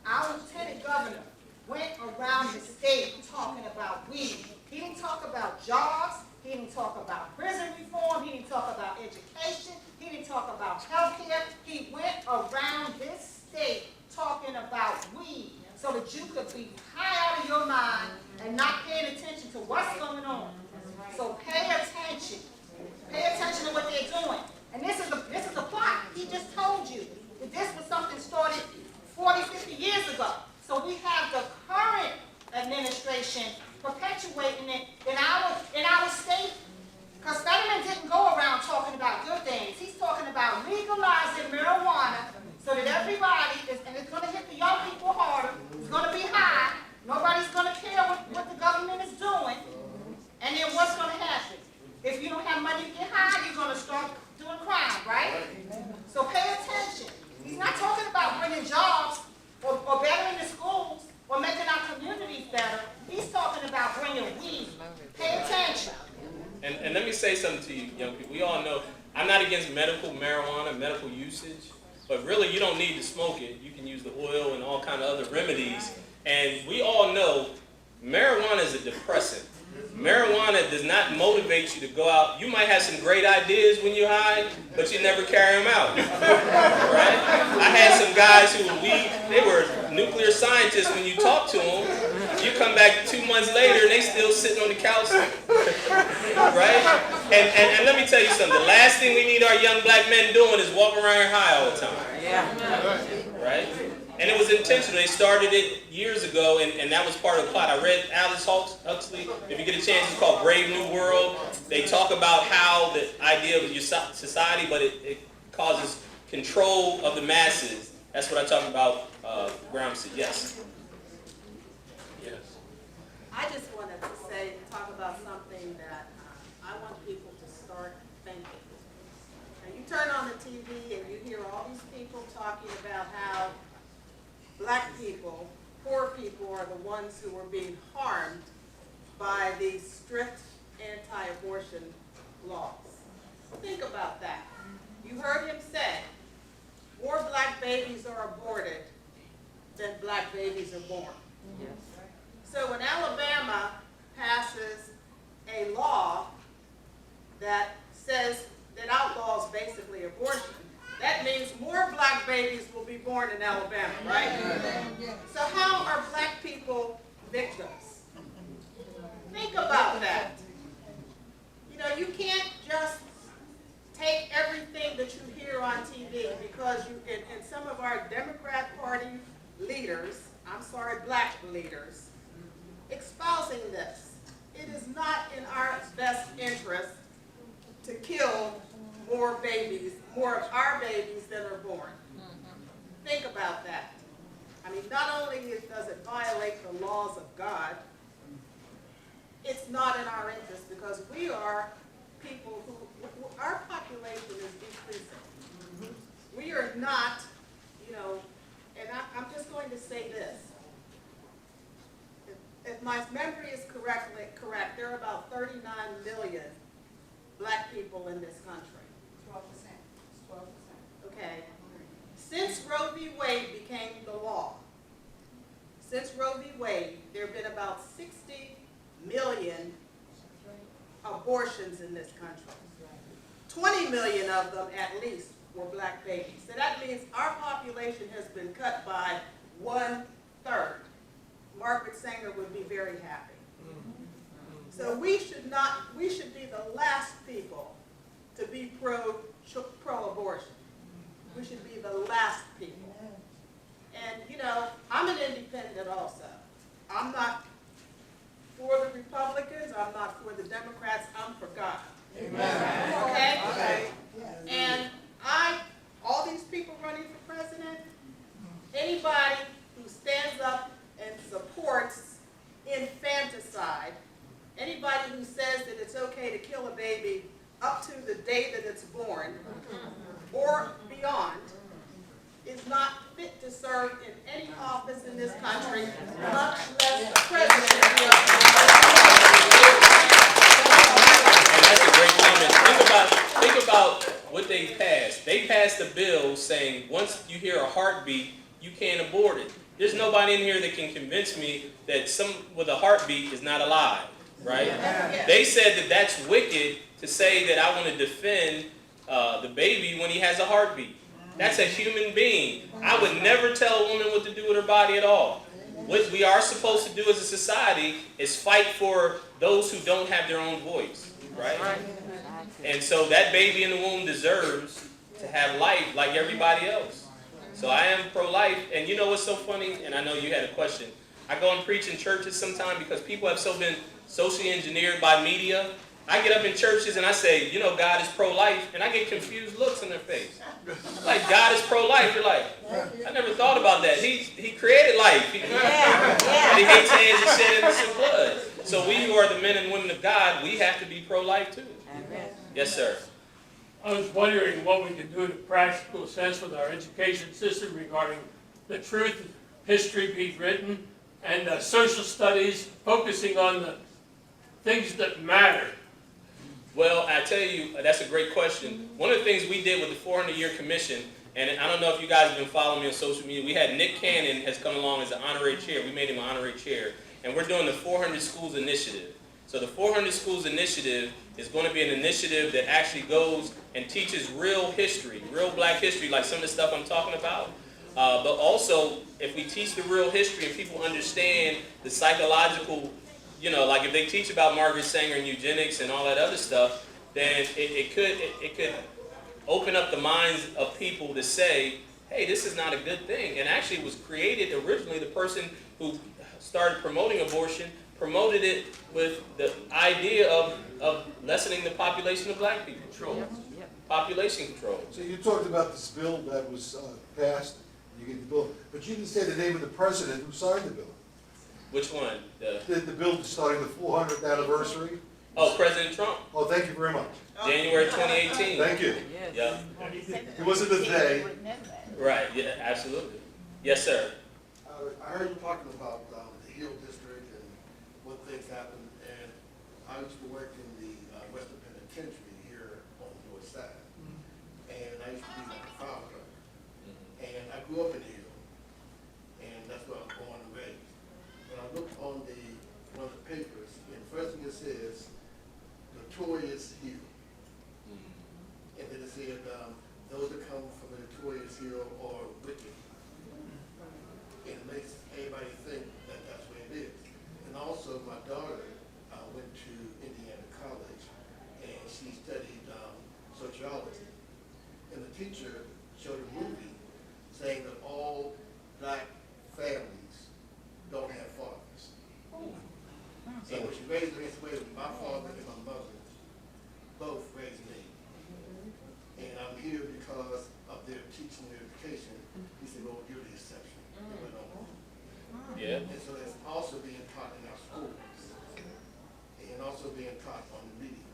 Our lieutenant governor went around the state talking about weed. He didn't talk about jobs. He didn't talk about prison reform. He didn't talk about education. He didn't talk about health care. He went around this state talking about weed so that you could be high out of your mind and not paying attention to what's going on. So pay attention. Pay attention to what they're doing. And this is a plot. He just told you that this was something started 40, 50 years ago. So we have the current administration perpetuating it in our state. Because Fetterman didn't go around talking about good things. He's talking about legalizing marijuana so that everybody is, and it's going to hit the young people harder. It's going to be high. Nobody's going to care what the government is doing. And then what's going to happen? If you don't have money to get high, you're going to start doing crime, right? So pay attention. He's not talking about bringing jobs or bettering the schools or making our communities better. He's talking about bringing weed. Pay attention. And let me say something to you, young people. We all know, I'm not against medical marijuana, medical usage, but really you don't need to smoke it. You can use the oil and all kind of other remedies. And we all know marijuana is a depressant. Marijuana does not motivate you to go out. You might have some great ideas when you're high, but you never carry them out. Right? I had some guys who they were nuclear scientists. When you talk to them, you come back 2 months later and they still sitting on the couch. Right? And let me tell you something. The last thing we need our young black men doing is walking around here high all the time. Right? And it was intentional. They started it years ago, and that was part of the plot. I read Aldous Huxley. If you get a chance, it's called Brave New World. They talk about how the idea of your society, but it causes control of the masses. That's what I talk about, Gramsci. Yes? Yes. I just wanted to talk about something that I want people to start thinking. Now, you turn on the TV and you hear all these people talking about how black people, poor people, are the ones who are being harmed by these strict anti-abortion laws. Think about that. You heard him say, more black babies are aborted than black babies are born. Yes. So when Alabama passes a law that says, that outlaws basically abortion, that means more black babies will be born in Alabama, right? more of our babies than are born. Think about that. I mean, not only does it violate the laws of God, it's not in our interest because we are people who, our population is decreasing. We are not, you know, and I'm just going to say this. If my memory is correct, there are about 39 million black people in this country. 12%. 12%. Okay. Since Roe v. Wade became the law, since Roe v. Wade, there have been about 60 million abortions in this country. 20 million of them, at least, were black babies. So that means our population has been cut by 1/3. Margaret Sanger would be very happy. So we should be the last people to be pro-abortion. We should be the last people. And, you know, I'm an independent also. I'm not for the Republicans, I'm not for the Democrats, I'm for God. Amen. Okay? Okay. And all these people running for president, anybody who stands up and supports infanticide, anybody who says that it's okay to kill a baby up to the day that it's born or beyond, is not fit to serve in any office in this country, much less the presidency of the And that's a great comment. Think about what they passed. They passed a bill saying once you hear a heartbeat, you can't abort it. There's nobody in here that can convince me that some with a heartbeat is not alive, right? They said that that's wicked to say that I want to defend the baby when he has a heartbeat. That's a human being. I would never tell a woman what to do with her body at all. What we are supposed to do as a society is fight for those who don't have their own voice, right? And so that baby in the womb deserves to have life like everybody else. So I am pro-life, and you know what's so funny? And I know you had a question. I go and preach in churches sometimes because people have been socially engineered by media. I get up in churches and I say, you know, God is pro-life, and I get confused looks in their face. Like, God is pro-life. You're like, I never thought about that. He created life. He hates hands and shed innocent blood. So we who are the men and women of God, we have to be pro-life too. Yes, sir. I was wondering what we can do in a practical sense with our education system regarding the truth, history being written, and social studies focusing on the things that matter. Well, I tell you, that's a great question. One of the things we did with the 400-year commission, and I don't know if you guys have been following me on social media, we had Nick Cannon has come along as an honorary chair. We made him an honorary chair, and we're doing the 400 Schools Initiative. So the 400 Schools Initiative is going to be an initiative that actually goes and teaches real history, real black history, like some of the stuff I'm talking about. But also, if we teach the real history and people understand the psychological, you know, like if they teach about Margaret Sanger and eugenics and all that other stuff, then it could open up the minds of people to say, hey, this is not a good thing. And actually it was created originally, the person who started promoting abortion promoted it with the idea of lessening the population of black people. Population control. So you talked about this bill that was passed, you get the bill, but you didn't say the name of the president who signed the bill. Which one? The bill starting the 400th anniversary? Oh, President Trump. Oh, thank you very much. January 2018. Thank you. Yeah. It wasn't a day. Right, yeah, absolutely. Yes, sir. I heard you talking about the Hill District and what things happened, and I used to work in the Western Penitentiary here on the north side, and I used to be like a file clerk, and I grew up in Hill, and that's where I was born and raised. When I looked on one of the papers, and the first thing it says, notorious Hill, and then it said those that come from the notorious Hill are wicked. And it makes everybody think that that's what it is. And also, my daughter went to Indiana College, and she studied sociology. And the teacher showed a movie saying that all black families don't have fathers. And when she raised me, my father and my mother both raised me. And I'm here because because of their teaching and education, he said, well, we'll give the exception. They went on. Yeah. And so it's also being taught in our schools, and also being taught on the media.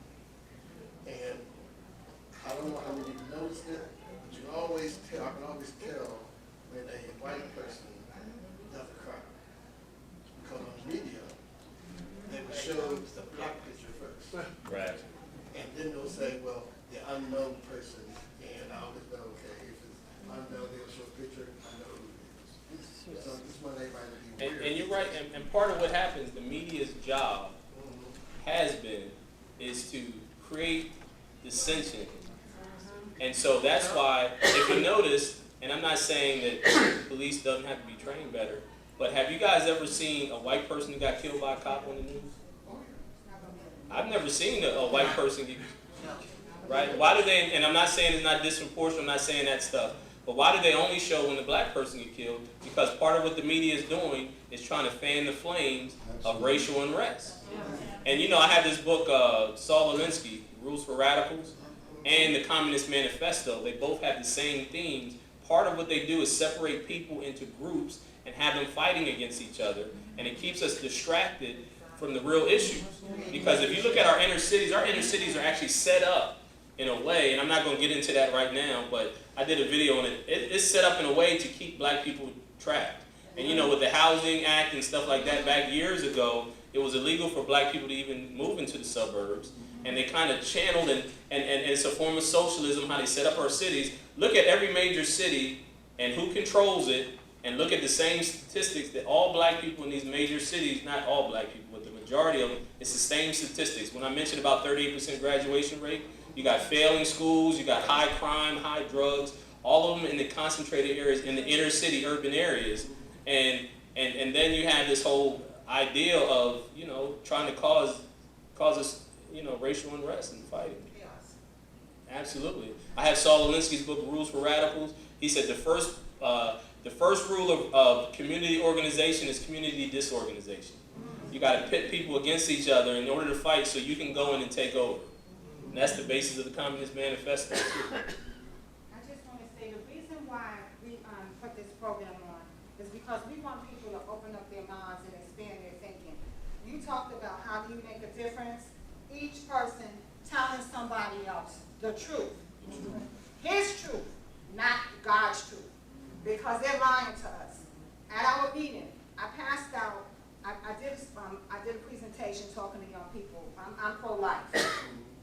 And I don't know how many of you noticed it, but you always tell, I can always tell when a white person does a crime. Because on the media, they will show the black picture first. Right. And then they'll say, well, the unknown person, and I always know, okay, if it's unknown, they'll show a picture, I know who it is. So this one everybody to be weird. And you're right, and part of what happens, the media's job has been, is to create dissension. And so that's why, if you notice, and I'm not saying that police doesn't have to be trained better, but have you guys ever seen a white person who got killed by a cop on the news? I've never seen a white person get, right? Why do they, and I'm not saying it's not disproportionate, I'm not saying that stuff, but why do they only show when the black person get killed? Because part of what the media is doing is trying to fan the flames of racial unrest. And you know, I have this book, Saul Alinsky, Rules for Radicals, and the Communist Manifesto. They both have the same themes. Part of what they do is separate people into groups and have them fighting against each other, and it keeps us distracted from the real issues. Because if you look at our inner cities are actually set up in a way, and I'm not going to get into that right now, but I did a video on it. It's set up in a way to keep black people trapped. And you know, with the Housing Act and stuff like that back years ago, it was illegal for black people to even move into the suburbs. And they kind of channeled, and it's a form of socialism, how they set up our cities. Look at every major city and who controls it, and look at the same statistics that all black people in these major cities, not all black people, but the majority of them, it's the same statistics. When I mentioned about 38% graduation rate, you got failing schools, you got high crime, high drugs, all of them in the concentrated areas, in the inner city urban areas. And then you have this whole idea of, you know, trying to cause us, you know, racial unrest and fighting. Absolutely. I have Saul Alinsky's book, Rules for Radicals. He said the first rule of community organization is community disorganization. You got to pit people against each other in order to fight so you can go in and take over. And that's the basis of the Communist Manifesto, too. I just want to say the reason why we put this program on is because we want people to open up their minds and expand their thinking. You talked about how do you make a difference? Each person telling somebody else the truth. His truth, not God's truth. Because they're lying to us. At our meeting, I passed out, I did a presentation talking to young people. I'm pro-life,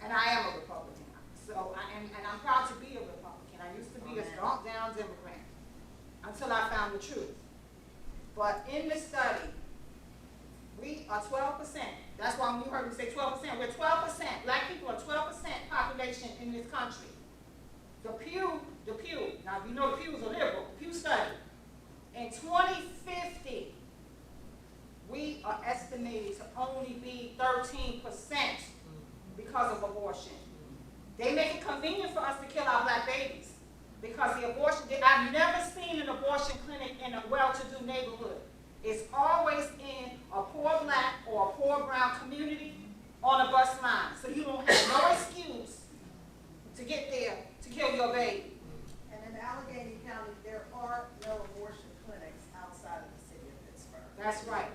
and I am a Republican. So, and I'm proud to be a Republican. I used to be a strong-down Democrat until I found the truth. But in the study, we are 12%. That's why when you heard me say 12%, we're 12%. Black people are 12% population in this country. The Pew, now you know the Pew is a liberal, Pew study. In 2050, we are estimated to only be 13% because of abortion. They make it convenient for us to kill our black babies because the abortion, I've never seen an abortion clinic in a well-to-do neighborhood. It's always in a poor black or a poor brown community on a bus line. So you don't have no excuse to get there to kill your baby. And in Allegheny County, there are no abortion clinics outside of the city of Pittsburgh. That's right.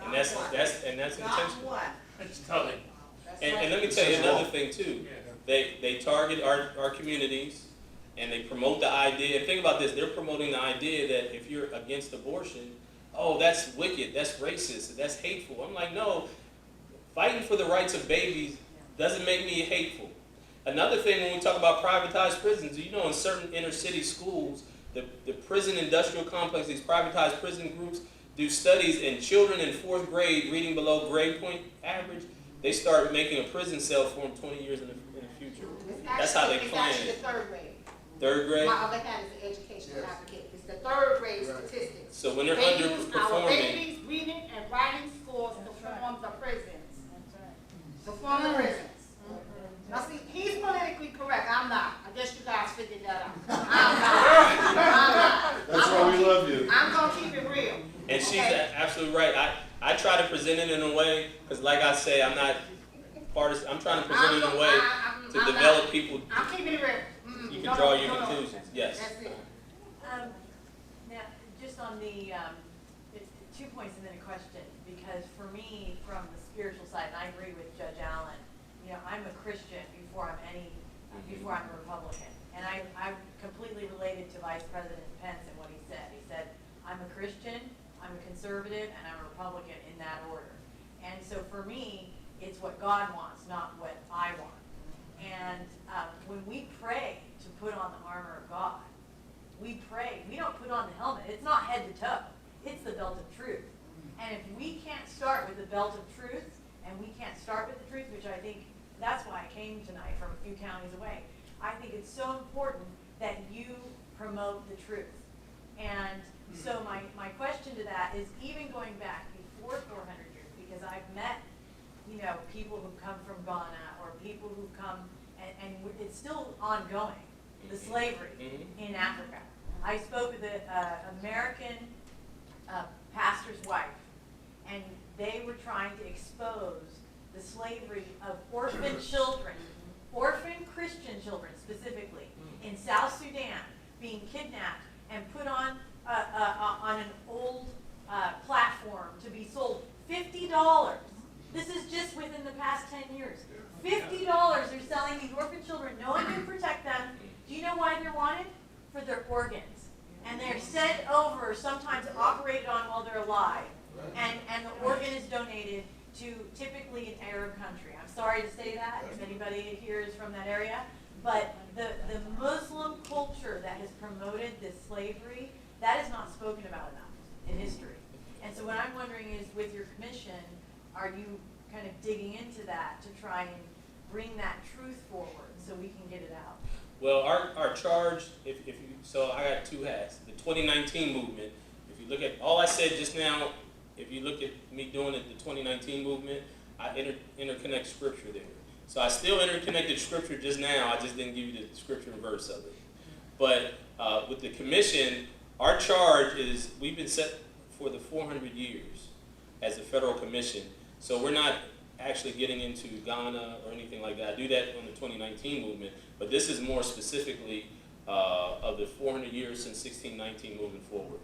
And that's intentional. Not one. That's telling. That's And right. let me tell you another thing too. They target our communities, and they promote the idea. And think about this: they're promoting the idea that if you're against abortion, oh, that's wicked, that's racist, that's hateful. I'm like, no, fighting for the rights of babies doesn't make me hateful. Another thing, when we talk about privatized prisons, you know, in certain inner city schools, the prison industrial complex, these privatized prison groups do studies, and children in 4th grade reading below grade point average, they start making a prison cell for them 20 years in the future. That's how they plan It's actually it. the 3rd grade. 3rd grade? My other hand is an educational advocate. It's the 3rd grade statistics. So when they're They use our underperforming, babies' reading and writing scores to form the prisons. To form the prisons. Now see, he's politically correct. I'm not. I guess you guys figured that out. I'm not. That's why we love you. I'm gonna keep it real. and she's Okay? absolutely right. I try to present it in a way, because like I say, I'm not partisan. I'm trying to present it in a way to develop people. I'm keeping it real. you can draw your conclusions. Yes. That's it. Now, just on the, 2 points and then a question, because for me, from the spiritual side, and I agree with Judge Allen, I'm a Christian before I'm a Republican. And I completely related to Vice President Pence and what he said. He said, I'm a Christian, I'm a conservative, and I'm a Republican in that order. And so for me, it's what God wants, not what I want. And when we pray to put on the armor of God, we pray, we don't put on the helmet. It's not head to toe. It's the belt of truth. And if we can't start with the belt of truth, and we can't start with the truth, which I think that's why I came tonight from a few counties away, I think it's so important that you promote the truth. And so my question to that is, even going back before 400 years, because I've met, people who come from Ghana, or people who come, and it's still ongoing, the slavery in Africa. I spoke with an American pastor's wife, and they were trying to expose the slavery of orphan children, orphan Christian children specifically, in South Sudan, being kidnapped and put on an old platform to be sold $50. This is just within the past 10 years. $50 they're selling these orphan children. No one can protect them. Do you know why they're wanted? For their organs. And they're sent over, sometimes operated on while they're alive. And the organ is donated to typically an Arab country. I'm sorry to say that, if anybody here is from that area. But the Muslim culture that has promoted this slavery, that is not spoken about enough in history. And so what I'm wondering is, with your commission, are you kind of digging into that to try and bring that truth forward so we can get it out? Well, our charge, so I got two hats. The 2019 movement, if you look at, all I said just now, if you look at me doing it, the 2019 movement, I interconnect scripture there. So I still interconnected scripture just now, I just didn't give you the scripture and verse of it. But with the commission, our charge is, we've been set for the 400 years as a federal commission. So we're not actually getting into Ghana or anything like that. I do that on the 2019 movement, but this is more specifically of the 400 years since 1619 moving forward.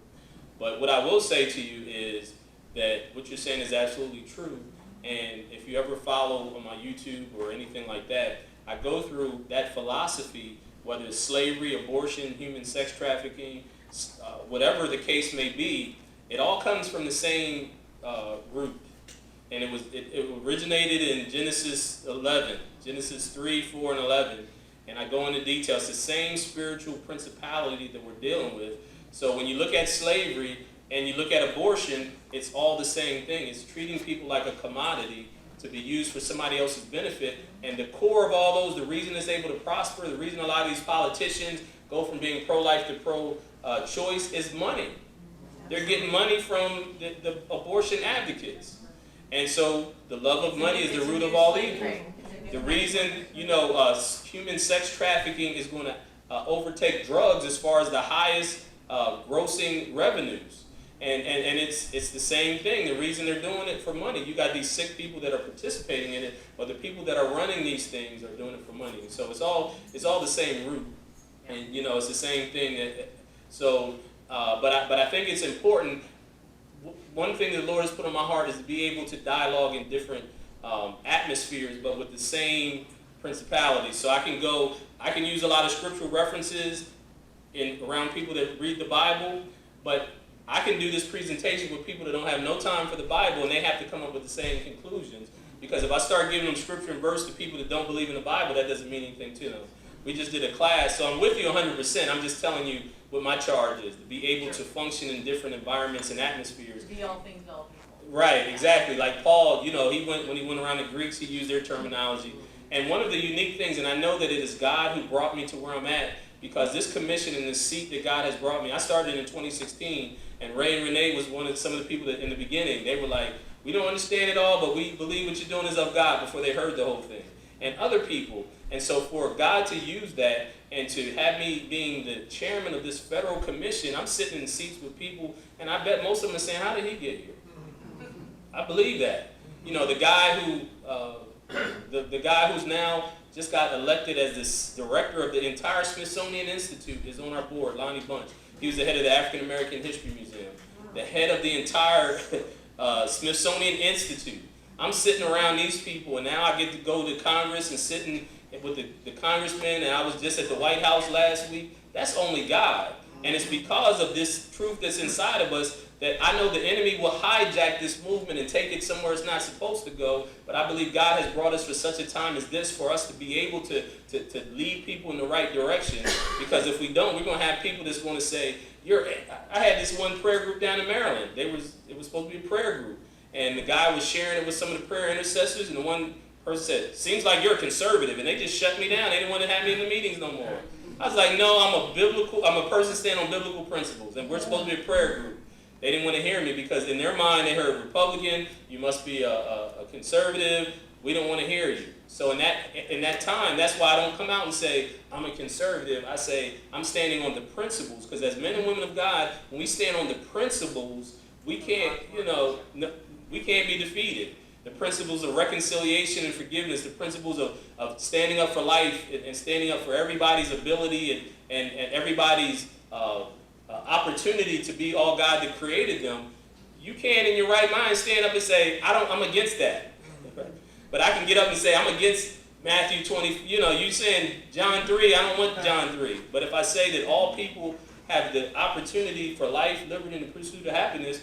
But what I will say to you is that what you're saying is absolutely true, and if you ever follow on my YouTube or anything like that, I go through that philosophy, whether it's slavery, abortion, human sex trafficking, whatever the case may be, it all comes from the same root. And it originated in Genesis 11, Genesis 3, 4, and 11. And I go into detail. It's the same spiritual principality that we're dealing with. So when you look at slavery and you look at abortion, it's all the same thing. It's treating people like a commodity to be used for somebody else's benefit. And the core of all those, the reason it's able to prosper, the reason a lot of these politicians go from being pro-life to pro-choice is money. They're getting money from the abortion advocates. And so the love of money is the root of all evil. The reason, human sex trafficking is going to overtake drugs as far as the highest grossing revenues. And it's the same thing. The reason they're doing it for money. You got these sick people that are participating in it, but the people that are running these things are doing it for money. And so it's all the same root. And it's the same thing. But I think it's important. One thing that the Lord has put on my heart is to be able to dialogue in different atmospheres, but with the same principalities. So I can use a lot of scriptural references around people that read the Bible, but I can do this presentation with people that don't have no time for the Bible, and they have to come up with the same conclusions. Because if I start giving them scripture and verse to people that don't believe in the Bible, that doesn't mean anything to them. We just did a class, so I'm with you 100%. I'm just telling you what my charge is, to be able to function in different environments and atmospheres. To be all things to all people. Right, exactly. Like Paul, when he went around the Greeks, he used their terminology. And one of the unique things, and I know that it is God who brought me to where I'm at, because this commission and this seat that God has brought me, I started in 2016, and Ray and Renee was some of the people that in the beginning, they were like, we don't understand it all, but we believe what you're doing is of God, before they heard the whole thing. And other people. And so for God to use that and to have me being the chairman of this federal commission, I'm sitting in seats with people, and I bet most of them are saying, how did he get here? I believe that. The guy who, the guy who's now just got elected as the director of the entire Smithsonian Institute, is on our board, Lonnie Bunch. He was the head of the African American History Museum, the head of the entire Smithsonian Institute. I'm sitting around these people, and now I get to go to Congress and sitting with the congressmen, and I was just at the White House last week. That's only God. And it's because of this truth that's inside of us that I know the enemy will hijack this movement and take it somewhere it's not supposed to go. But I believe God has brought us for such a time as this for us to be able to lead people in the right direction. Because if we don't, we're going to have people that's going to say, I had this one prayer group down in Maryland. It was supposed to be a prayer group. And the guy was sharing it with some of the prayer intercessors, and the one person said, seems like you're a conservative, and they just shut me down. They didn't want to have me in the meetings no more. I was like, no, I'm a person standing on biblical principles, and we're supposed to be a prayer group. They didn't want to hear me because in their mind they heard Republican, you must be a conservative, we don't want to hear you. So in that time, that's why I don't come out and say, I'm a conservative. I say, I'm standing on the principles, because as men and women of God, when we stand on the principles, we can't, we can't be defeated. The principles of reconciliation and forgiveness, the principles of standing up for life and standing up for everybody's ability and everybody's opportunity to be all God that created them. You can't in your right mind stand up and say, I'm against that. But I can get up and say, I'm against Matthew 20, you saying John 3, I don't want John 3. But if I say that all people have the opportunity for life, liberty, and the pursuit of happiness,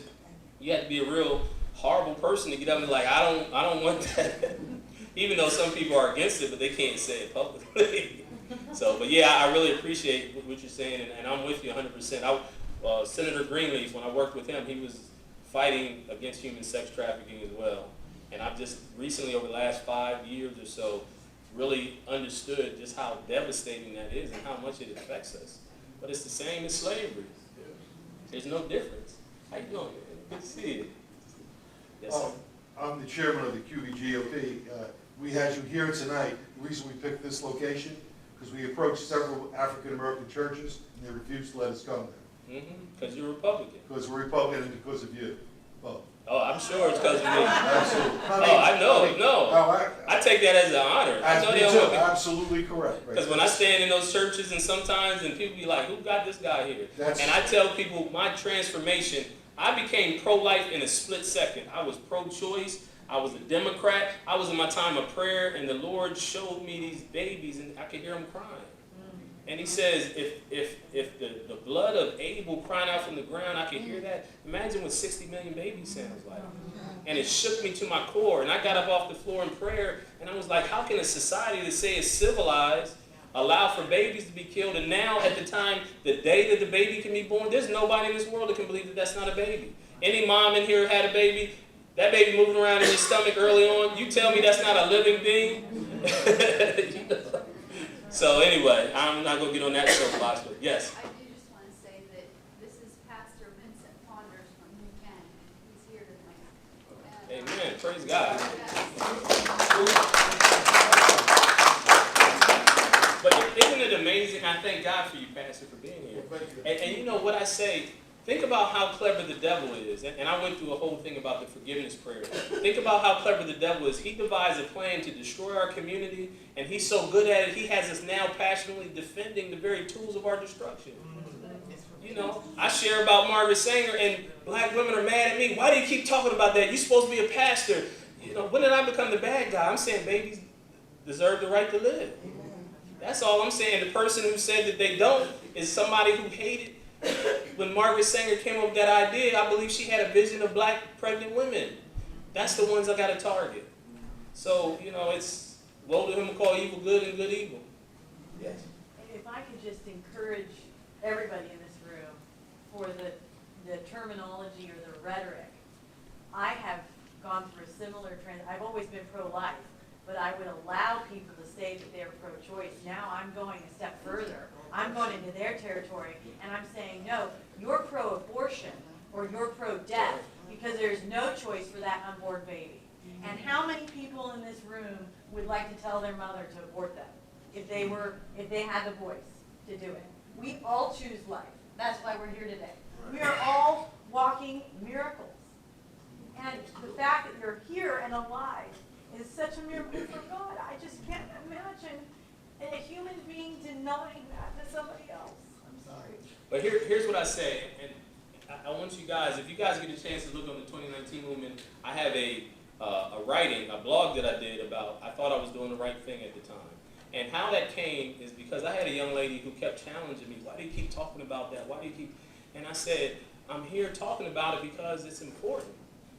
you have to be a real horrible person to get up and be like, I don't want that. Even though some people are against it, but they can't say it publicly. So, but yeah, I really appreciate what you're saying, and I'm with you 100%. Senator Greenleaf, when I worked with him, he was fighting against human sex trafficking as well. And I've just recently, over the last 5 years or so, really understood just how devastating that is and how much it affects us. But it's the same as slavery. There's no difference. How you doing? Good to see you. Yes, sir. I'm the chairman of the QBGOP. We had you here tonight. The reason we picked this location, because we approached several African-American churches, and they refused to let us come there. Because you're Republican. Because we're Republican and because of you. Both. Oh, I'm sure it's because of me. Absolutely. I know. I take that as an honor. I know they don't want me. Absolutely correct. Because when I stand in those churches and sometimes, and people be like, who got this guy here? And I tell people my transformation, I became pro-life in a split second. I was pro-choice. I was a Democrat. I was in my time of prayer, and the Lord showed me these babies, and I could hear them crying. And he says, if the blood of Abel crying out from the ground, I can hear that. Imagine what 60 million babies sounds like. And it shook me to my core. And I got up off the floor in prayer, and I was like, how can a society that say is civilized allow for babies to be killed? And now, at the time, the day that the baby can be born, there's nobody in this world that can believe that that's not a baby. Any mom in here had a baby, that baby moving around in your stomach early on, you tell me that's not a living being? So anyway, I'm not going to get on that soapbox, but yes. I do just want to say that this is Pastor Vincent Ponders from New Canaan. He's here tonight. Amen. Praise God. But isn't it amazing? I thank God for you, Pastor, for being here. And you know what I say, think about how clever the devil is. And I went through a whole thing about the forgiveness prayer. Think about how clever the devil is. He devised a plan to destroy our community, and he's so good at it, he has us now passionately defending the very tools of our destruction. You know, I share about Margaret Sanger, and black women are mad at me. Why do you keep talking about that? You're supposed to be a pastor. You know, when did I become the bad guy? I'm saying babies deserve the right to live. That's all I'm saying. The person who said that they don't is somebody who hated. When Margaret Sanger came up with that idea, I believe she had a vision of black pregnant women. That's the ones I got to target. So, you know, it's woe to him who call evil good and good evil. Yes. If I could just encourage everybody in this room for the terminology or the rhetoric. I have gone through a similar trend. I've always been pro-life, but I would allow people to say that they're pro-choice. Now I'm going a step further. I'm going into their territory, and I'm saying, no, you're pro-abortion or you're pro-death because there's no choice for that unborn baby. And how many people in this room would like to tell their mother to abort them if they had the voice to do it? We all choose life. That's why we're here today. We are all walking miracles. And the fact that you're here and alive is such a miracle from God. I just can't imagine a human being denying that to somebody else. I'm sorry. But here's what I say, and I want you guys, if you guys get a chance to look on the 2019 movement, I have a blog that I did about, I thought I was doing the right thing at the time. And how that came is because I had a young lady who kept challenging me, why do you keep talking about that? Why do you keep, and I said, I'm here talking about it because it's important.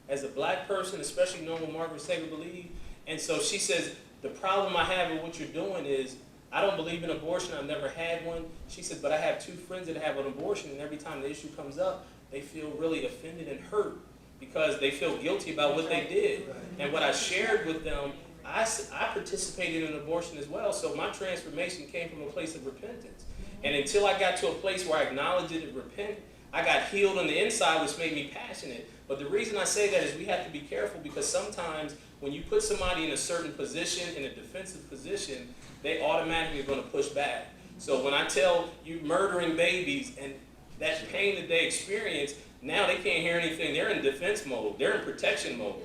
As a black person, especially knowing what Margaret Sanger believed, and so she says, the problem I have with what you're doing is, I don't believe in abortion, I've never had one. She said, but I have 2 friends that have an abortion, and every time the issue comes up, they feel really offended and hurt because they feel guilty about what they did. And what I shared with them, I participated in abortion as well, so my transformation came from a place of repentance. And until I got to a place where I acknowledged it and repent, I got healed on the inside, which made me passionate. But the reason I say that is we have to be careful, because sometimes when you put somebody in a certain position, in a defensive position, they automatically are going to push back. So when I tell you murdering babies and that pain that they experience, now they can't hear anything. They're in defense mode. They're in protection mode.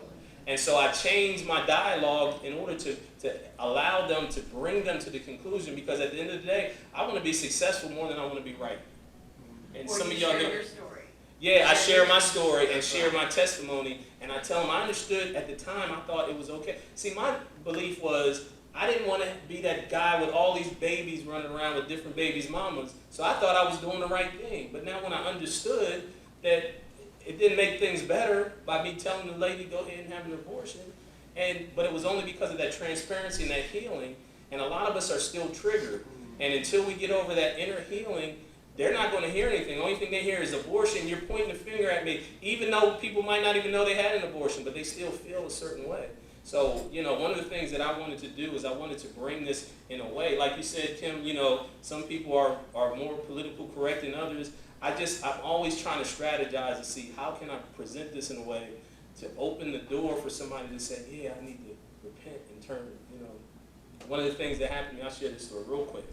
And so I changed my dialogue in order to allow them, to bring them to the conclusion, because at the end of the day, I want to be successful more than I want to be right. And Or some you of y'all share know. your story. Yeah, I share my story and share my testimony, and I tell them I understood at the time, I thought it was okay. See, my belief was I didn't want to be that guy with all these babies running around with different babies' mamas, so I thought I was doing the right thing. But now when I understood that it didn't make things better by me telling the lady, go ahead and have an abortion, but it was only because of that transparency and that healing, and a lot of us are still triggered. And until we get over that inner healing, they're not going to hear anything. The only thing they hear is abortion. You're pointing the finger at me, even though people might not even know they had an abortion, but they still feel a certain way. So, one of the things that I wanted to do is I wanted to bring this in a way, like you said, Kim, some people are more politically correct than others. I'm always trying to strategize to see how can I present this in a way to open the door for somebody to say, yeah, I need to repent and turn, One of the things that happened to me, I'll share this story real quick.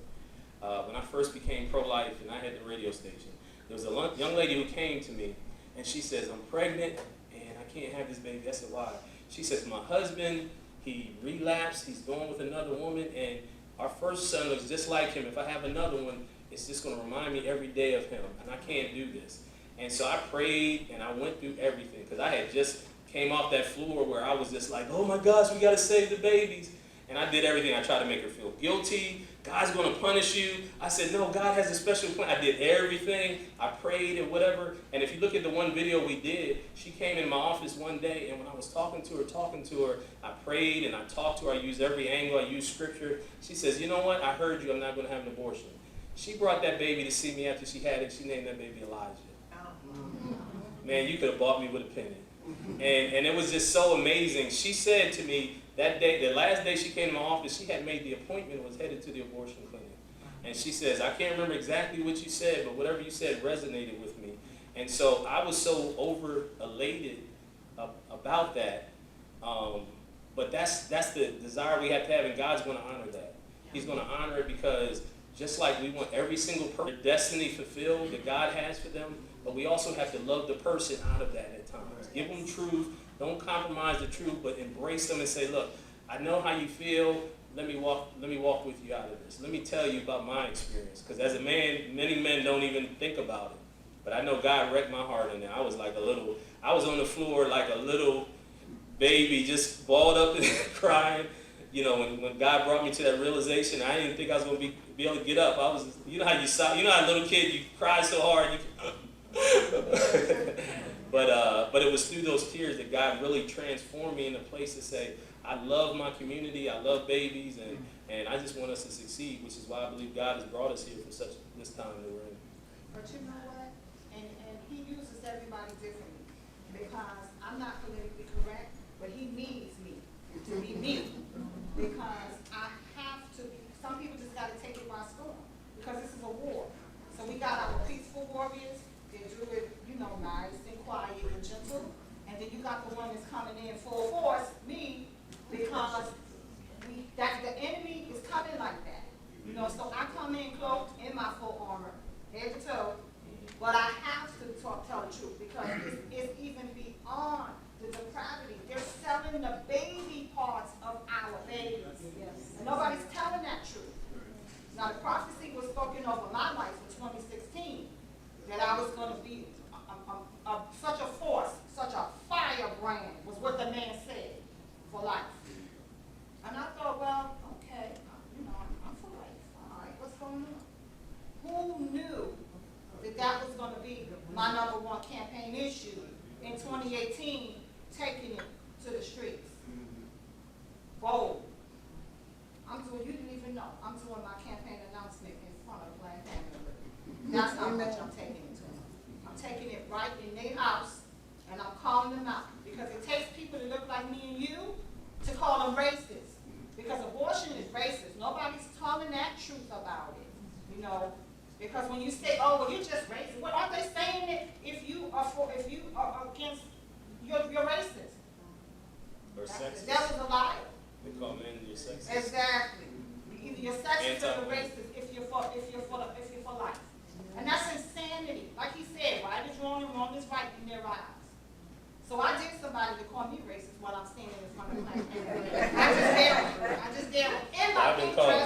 When I first became pro-life and I had the radio station, there was a young lady who came to me and she says, I'm pregnant and I can't have this baby. I said, why? She says, my husband, he relapsed, he's going with another woman, and our first son looks just like him. If I have another one, it's just going to remind me every day of him, and I can't do this. And so I prayed and I went through everything, because I had just came off that floor where I was just like, oh my gosh, we got to save the babies. And I did everything. I tried to make her feel guilty. God's going to punish you. I said, no, God has a special plan. I did everything. I prayed and whatever. And if you look at the one video we did, she came in my office one day, and when I was talking to her, I prayed and I talked to her. I used every angle. I used scripture. She says, you know what? I heard you. I'm not going to have an abortion. She brought that baby to see me after she had it. She named that baby Elijah. Man, you could have bought me with a penny. And it was just so amazing. She said to me, that day, the last day she came to my office, she had made the appointment and was headed to the abortion clinic. And she says, I can't remember exactly what you said, but whatever you said resonated with me. And so I was so elated about that. But that's the desire we have to have, and God's going to honor that. He's going to honor it, because just like we want every single person, their destiny fulfilled that God has for them, but we also have to love the person out of that at times. Give them truth. Don't compromise the truth, but embrace them and say, look, I know how you feel. Let me walk with you out of this. Let me tell you about my experience. Because as a man, many men don't even think about it. But I know God wrecked my heart in there. I was on the floor like a little baby, just balled up and crying. When God brought me to that realization, I didn't think I was going to be able to get up. I was, how a little kid, you cry so hard, But it was through those tears that God really transformed me in a place to say, I love my community, I love babies, and I just want us to succeed, which is why I believe God has brought us here for this time that we're in. But you know what? And he uses everybody differently, because I'm not politically correct, but he needs me to be me, because I have to be. Some people just got to take it by storm, because this is a war. So we got our peaceful warriors. They do it, nice and quiet and gentle. And then you got the one that's coming in full force, me, because the enemy is coming like that. So I come in cloaked in my full armor, head to toe, but I have to tell the truth, because it's even beyond the depravity. They're selling the baby parts of No, I'm doing my campaign announcement in front of Planned Parenthood. That's how much I'm taking it to them. I'm taking it right in their house, and I'm calling them out. Because it takes people to look like me and you to call them racist. Because abortion is racist. Nobody's telling that truth about it, you know. Because when you say, oh, well, you're just racist, well, aren't they saying it if you are against, you're racist? Or The sexist. devil's a liar. They call men you're sexist. Exactly. Either you're sexist or you're Anti-women. racist if you're for life. And that's insanity. Like he said, right is wrong and wrong is right in their eyes. So I dare somebody to call me racist while I'm standing in front of the Planned Parenthood. I just dare them. In my I've been called